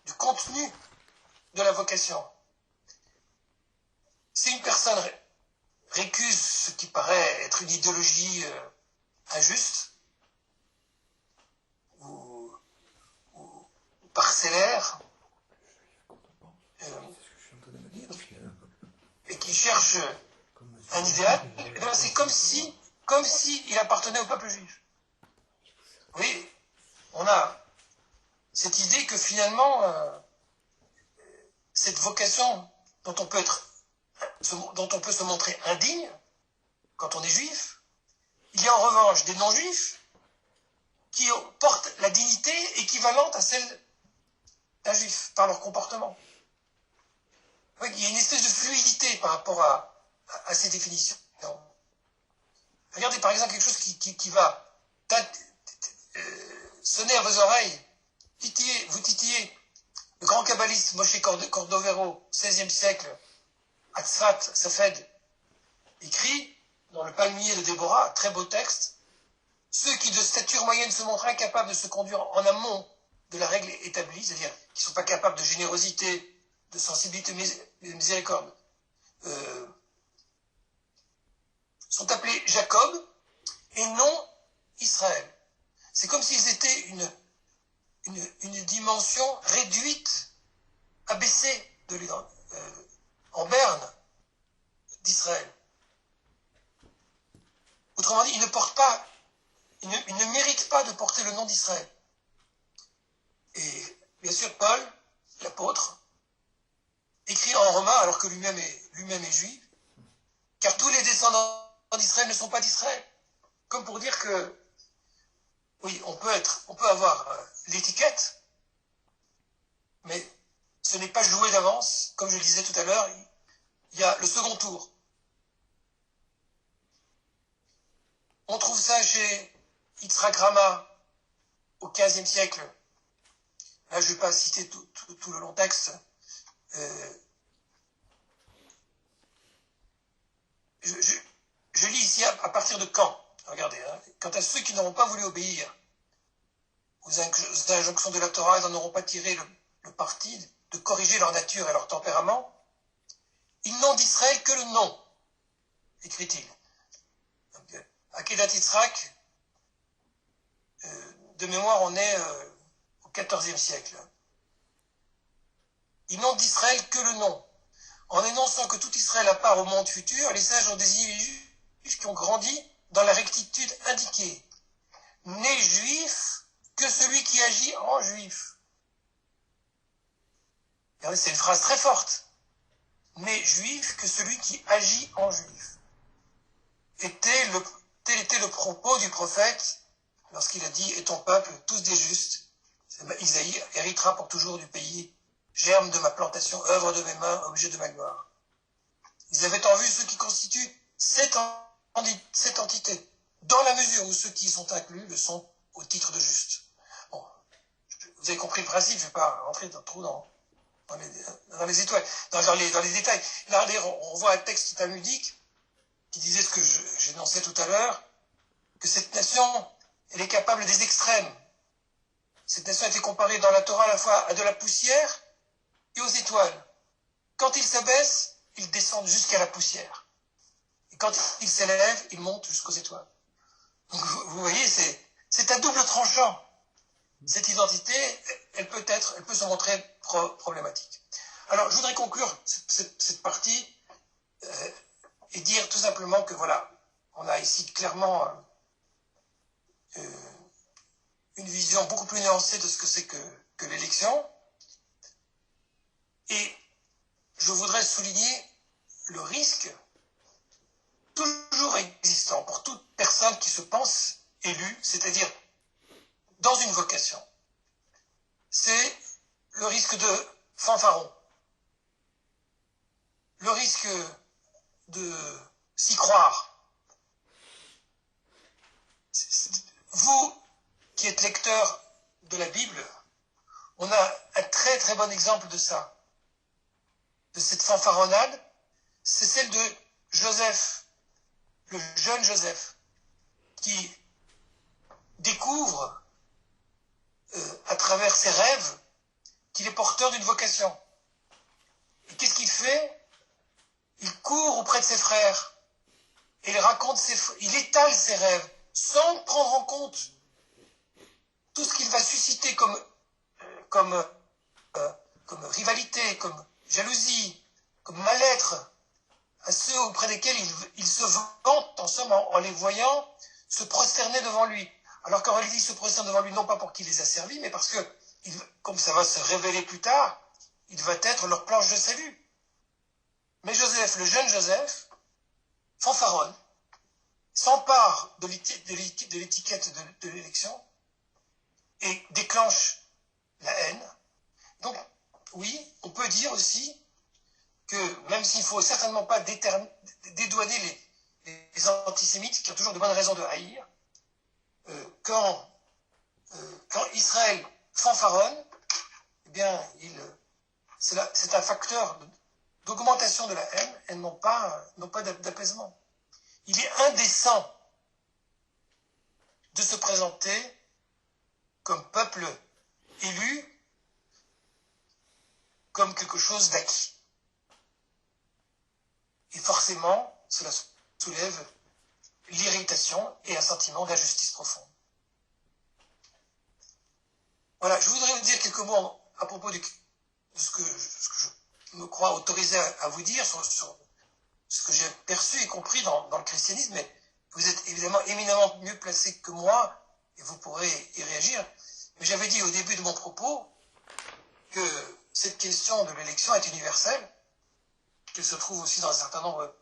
Speaker 2: du contenu de la vocation. Si une personne récuse ce qui paraît être une idéologie injuste ou parcellaire, et qui cherche un idéal, c'est comme si il appartenait au peuple juif. Oui, on a cette idée que finalement, cette vocation dont on peut se montrer indigne quand on est juif, il y a en revanche des non-juifs qui portent la dignité équivalente à celle d'un juif par leur comportement. Oui, il y a une espèce de fluidité par rapport à ces définitions. Regardez par exemple quelque chose qui va sonner à vos oreilles, vous titiller. Le grand kabbaliste Moshe Cordovero, 16e siècle, à Tzfat, Safed, écrit dans le palmier de Déborah, très beau texte, ceux qui de stature moyenne se montrent incapables de se conduire en amont de la règle établie, c'est-à-dire qui ne sont pas capables de générosité, de sensibilité, de miséricorde, sont appelés Jacob et non Israël. C'est comme s'ils étaient une dimension réduite, abaissée en berne d'Israël. Autrement dit, ils ne méritent pas de porter le nom d'Israël. Et bien sûr, Paul, l'apôtre, écrit en Romains, alors que lui-même est juif, car tous les descendants d'Israël ne sont pas d'Israël. Comme pour dire que, oui, on peut avoir l'étiquette, mais ce n'est pas joué d'avance. Comme je le disais tout à l'heure, il y a le second tour. On trouve ça chez Yitzhak Rama au XVe siècle. Là, je ne vais pas citer tout le long texte. Je lis ici à partir de quand. Regardez, hein, quant à ceux qui n'auront pas voulu obéir aux injonctions de la Torah, ils n'en auront pas tiré le parti de corriger leur nature et leur tempérament. Ils n'ont d'Israël que le nom, écrit-il. Akedat Yitzhak, de mémoire, on est au XIVe siècle. Ils n'ont d'Israël que le nom. En énonçant que tout Israël a part au monde futur, les sages ont désigné les juifs qui ont grandi dans la rectitude indiquée. Né juif que celui qui agit en juif. Regardez, c'est une phrase très forte. Né juif que celui qui agit en juif. Tel était le propos du prophète lorsqu'il a dit « Et ton peuple, tous des justes, Isaïe héritera pour toujours du pays, germe de ma plantation, œuvre de mes mains, objet de ma gloire. » Ils avaient en vue ceux qui constituent cette entité, dans la mesure où ceux qui y sont inclus le sont au titre de justes. Bon, vous avez compris le principe, je ne vais pas rentrer trop dans les étoiles, dans les détails. Là, on voit un texte talmudique qui disait ce que j'énonçais tout à l'heure, que cette nation, elle est capable des extrêmes. Cette nation a été comparée dans la Torah à la fois à de la poussière et aux étoiles. Quand ils s'abaissent, ils descendent jusqu'à la poussière. Et quand ils s'élèvent, ils montent jusqu'aux étoiles. Donc vous voyez, c'est à double tranchant. Cette identité, elle peut se montrer problématique. Alors, je voudrais conclure cette partie et dire tout simplement que voilà, on a ici clairement une vision beaucoup plus nuancée de ce que c'est que l'élection. Et je voudrais souligner le risque toujours existant pour toute personne qui se pense élue, c'est-à-dire dans une vocation. C'est le risque de fanfaron, le risque de s'y croire. Vous qui êtes lecteur de la Bible, on a un très très bon exemple de ça, de cette fanfaronnade, c'est celle de Joseph, le jeune Joseph, qui découvre à travers ses rêves qu'il est porteur d'une vocation. Et qu'est-ce qu'il fait? Il court auprès de ses frères et il étale ses rêves sans prendre en compte tout ce qu'il va susciter comme rivalité, comme jalousie, comme mal-être à ceux auprès desquels il se vante, en somme, en les voyant se prosterner devant lui. Alors qu'en réalité, il se prosterne devant lui non pas pour qu'il les a servis, mais parce que, comme ça va se révéler plus tard, il va être leur planche de salut. Mais Joseph, le jeune Joseph, fanfaronne, s'empare de l'étiquette de l'élection et déclenche la haine. Donc, oui, on peut dire aussi que même s'il ne faut certainement pas dédouaner les antisémites qui ont toujours de bonnes raisons de haïr, quand Israël fanfaronne, eh bien, c'est un facteur d'augmentation de la haine et non pas d'apaisement. Il est indécent de se présenter comme peuple élu, comme quelque chose d'acquis. Et forcément, cela soulève l'irritation et un sentiment d'injustice profonde. Voilà, je voudrais vous dire quelques mots à propos de ce que je me crois autorisé à vous dire sur ce que j'ai perçu et compris dans le christianisme, mais vous êtes évidemment éminemment mieux placé que moi et vous pourrez y réagir. Mais j'avais dit au début de mon propos que cette question de l'élection est universelle, qu'elle se trouve aussi dans un certain nombre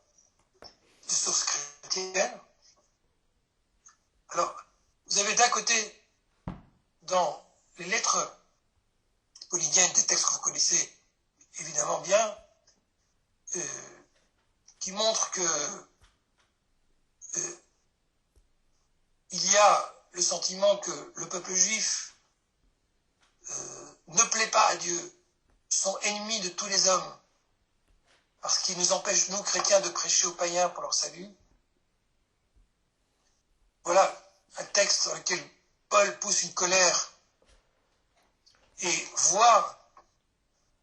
Speaker 2: de sources chrétiennes. Alors, vous avez d'un côté, dans les lettres pauliniennes, des textes que vous connaissez évidemment bien, qui montrent que il y a le sentiment que le peuple juif ne plaît pas à Dieu, sont ennemis de tous les hommes, parce qu'ils nous empêchent, nous chrétiens, de prêcher aux païens pour leur salut. Voilà un texte dans lequel Paul pousse une colère et voit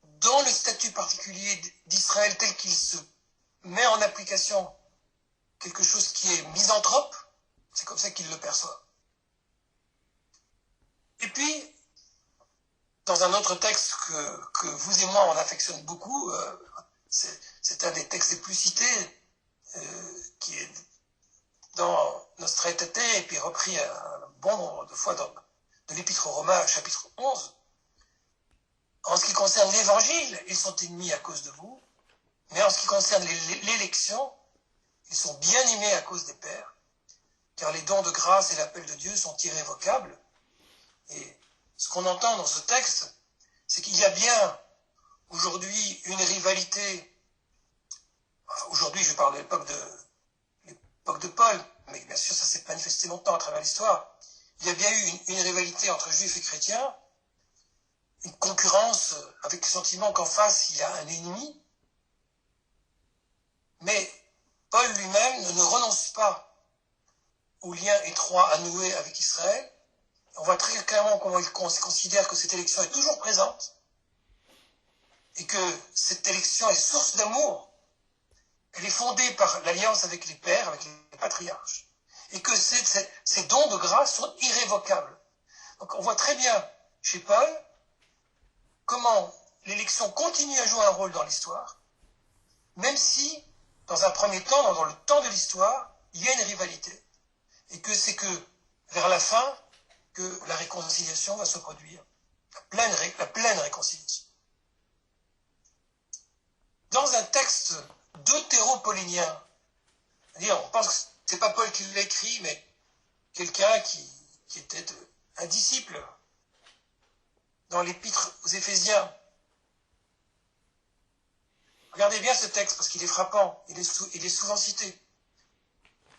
Speaker 2: dans le statut particulier d'Israël tel qu'il se met en application quelque chose qui est misanthrope, c'est comme ça qu'il le perçoit. Et puis, dans un autre texte que vous et moi on affectionne beaucoup, c'est un des textes les plus cités, qui est dans Nostra Aetate et puis repris un bon nombre de fois dans l'Épître aux Romains, chapitre 11. En ce qui concerne l'évangile, ils sont ennemis à cause de vous, mais en ce qui concerne l'élection, ils sont bien aimés à cause des pères, car les dons de grâce et l'appel de Dieu sont irrévocables. Et ce qu'on entend dans ce texte, c'est qu'il y a bien aujourd'hui une rivalité. Aujourd'hui, je parle de l'époque de Paul, mais bien sûr, ça s'est manifesté longtemps à travers l'histoire. Il y a bien eu une rivalité entre juifs et chrétiens, une concurrence avec le sentiment qu'en face, il y a un ennemi. Mais Paul lui-même ne renonce pas au lien étroit à nouer avec Israël. On voit très clairement comment il considère que cette élection est toujours présente et que cette élection est source d'amour. Elle est fondée par l'alliance avec les pères, avec les patriarches, et que ces dons de grâce sont irrévocables. Donc on voit très bien chez Paul comment l'élection continue à jouer un rôle dans l'histoire, même si, dans un premier temps, dans le temps de l'histoire, il y a une rivalité, et que c'est que vers la fin que la réconciliation va se produire, la pleine réconciliation. Dans un texte deutéropaulinien, c'est-à-dire on pense que c'est pas Paul qui l'a écrit, mais quelqu'un qui était un disciple dans l'épître aux Éphésiens. Regardez bien ce texte parce qu'il est frappant, il est souvent cité.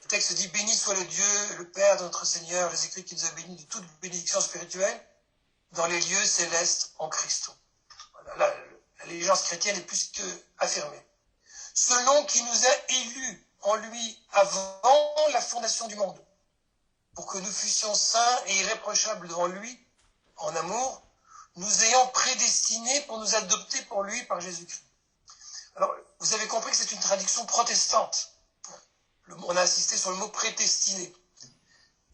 Speaker 2: Le texte dit « Béni soit le Dieu, le Père de notre Seigneur, Jésus-Christ qui nous a bénis de toute bénédiction spirituelle dans les lieux célestes en Christ. » Voilà, l'allégeance chrétienne est plus que affirmée. « Selon qui nous a élus en lui avant la fondation du monde, pour que nous fussions saints et irréprochables devant lui, en amour, nous ayant prédestinés pour nous adopter pour lui par Jésus-Christ. » Alors, vous avez compris que c'est une traduction protestante. On a insisté sur le mot prédestiné.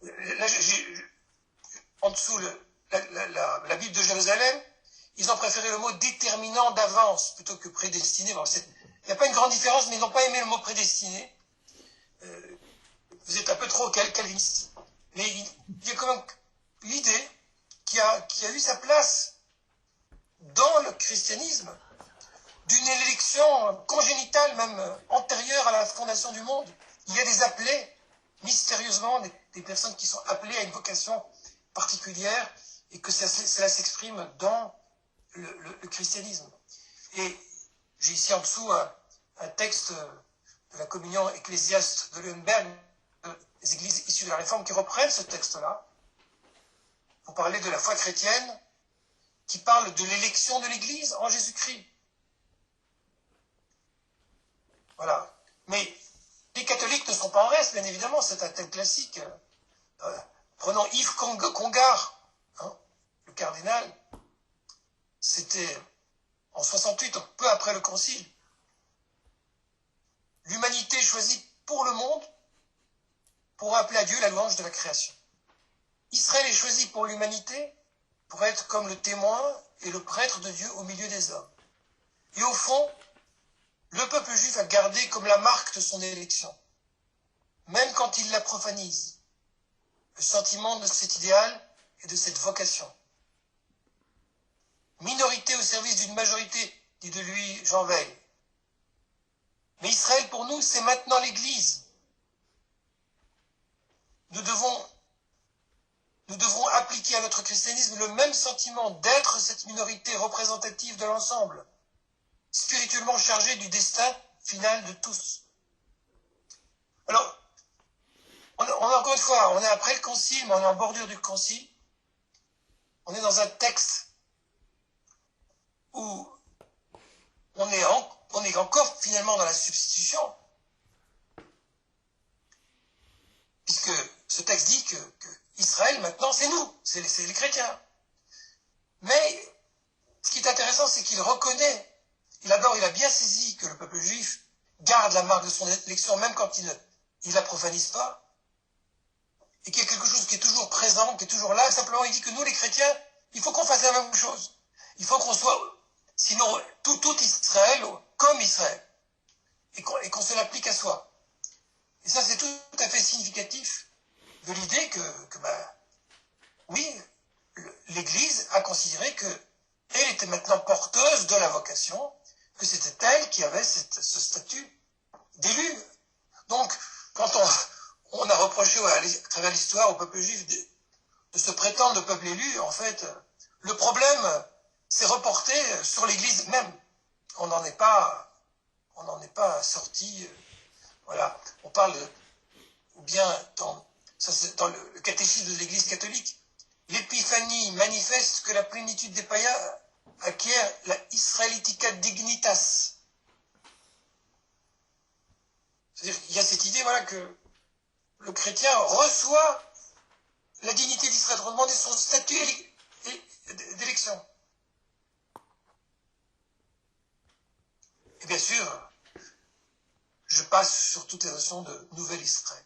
Speaker 2: Là, en dessous, la Bible de Jérusalem, ils ont préféré le mot déterminant d'avance plutôt que prédestiné. Bon, il n'y a pas une grande différence, mais ils n'ont pas aimé le mot prédestiné. Vous êtes un peu trop calviniste. Mais il y a quand même l'idée qui a eu sa place dans le christianisme d'une élection congénitale, même antérieure à la fondation du monde. Il y a des appelés, mystérieusement, des personnes qui sont appelées à une vocation particulière et que cela s'exprime dans le christianisme. Et J'ai ici en dessous un texte de la communion ecclésiaste de Leuenberg, des églises issues de la Réforme, qui reprennent ce texte-là, pour parler de la foi chrétienne, qui parle de l'élection de l'Église en Jésus-Christ. Voilà. Mais les catholiques ne sont pas en reste, bien évidemment, c'est un thème classique. Prenons Yves Congar, hein, le cardinal, c'était en 68, donc peu après le Concile. L'humanité choisie pour le monde pour appeler à Dieu la louange de la création. Israël est choisi pour l'humanité pour être comme le témoin et le prêtre de Dieu au milieu des hommes. Et au fond, le peuple juif a gardé comme la marque de son élection, même quand il la profanise, le sentiment de cet idéal et de cette vocation. Minorité au service d'une majorité, dit de lui Jean Weil. Mais Israël, pour nous, c'est maintenant l'Église. Nous devons appliquer à notre christianisme le même sentiment d'être cette minorité représentative de l'ensemble, spirituellement chargée du destin final de tous. Alors, encore une fois, on est après le concile, mais on est en bordure du concile. On est dans un texte où on est encore finalement dans la substitution, puisque ce texte dit que Israël, maintenant, c'est nous, c'est les chrétiens. Mais ce qui est intéressant, c'est qu'il reconnaît, il a bien saisi que le peuple juif garde la marque de son élection, même quand il ne la profanise pas, et qu'il y a quelque chose qui est toujours présent, qui est toujours là. Simplement, il dit que nous, les chrétiens, il faut qu'on fasse la même chose. Il faut qu'on soit, sinon, tout Israël comme Israël, et qu'on se l'applique à soi. Et ça, c'est tout à fait significatif de l'idée que oui, l'Église a considéré qu'elle était maintenant porteuse de la vocation, que c'était elle qui avait ce statut d'élu. Donc, quand on a reproché à travers l'histoire au peuple juif de se prétendre le peuple élu, en fait, le problème s'est reporté sur l'Église même. On n'en est pas sorti. Voilà, on parle, ou bien ça c'est dans le catéchisme de l'Église catholique, l'épiphanie manifeste que la plénitude des païens acquiert la Israelitica dignitas. C'est-à-dire qu'il y a cette idée, voilà, que le chrétien reçoit la dignité d'Israël, on demande son statut d'élection. Et bien sûr, je passe sur toutes les notions de nouvel Israël.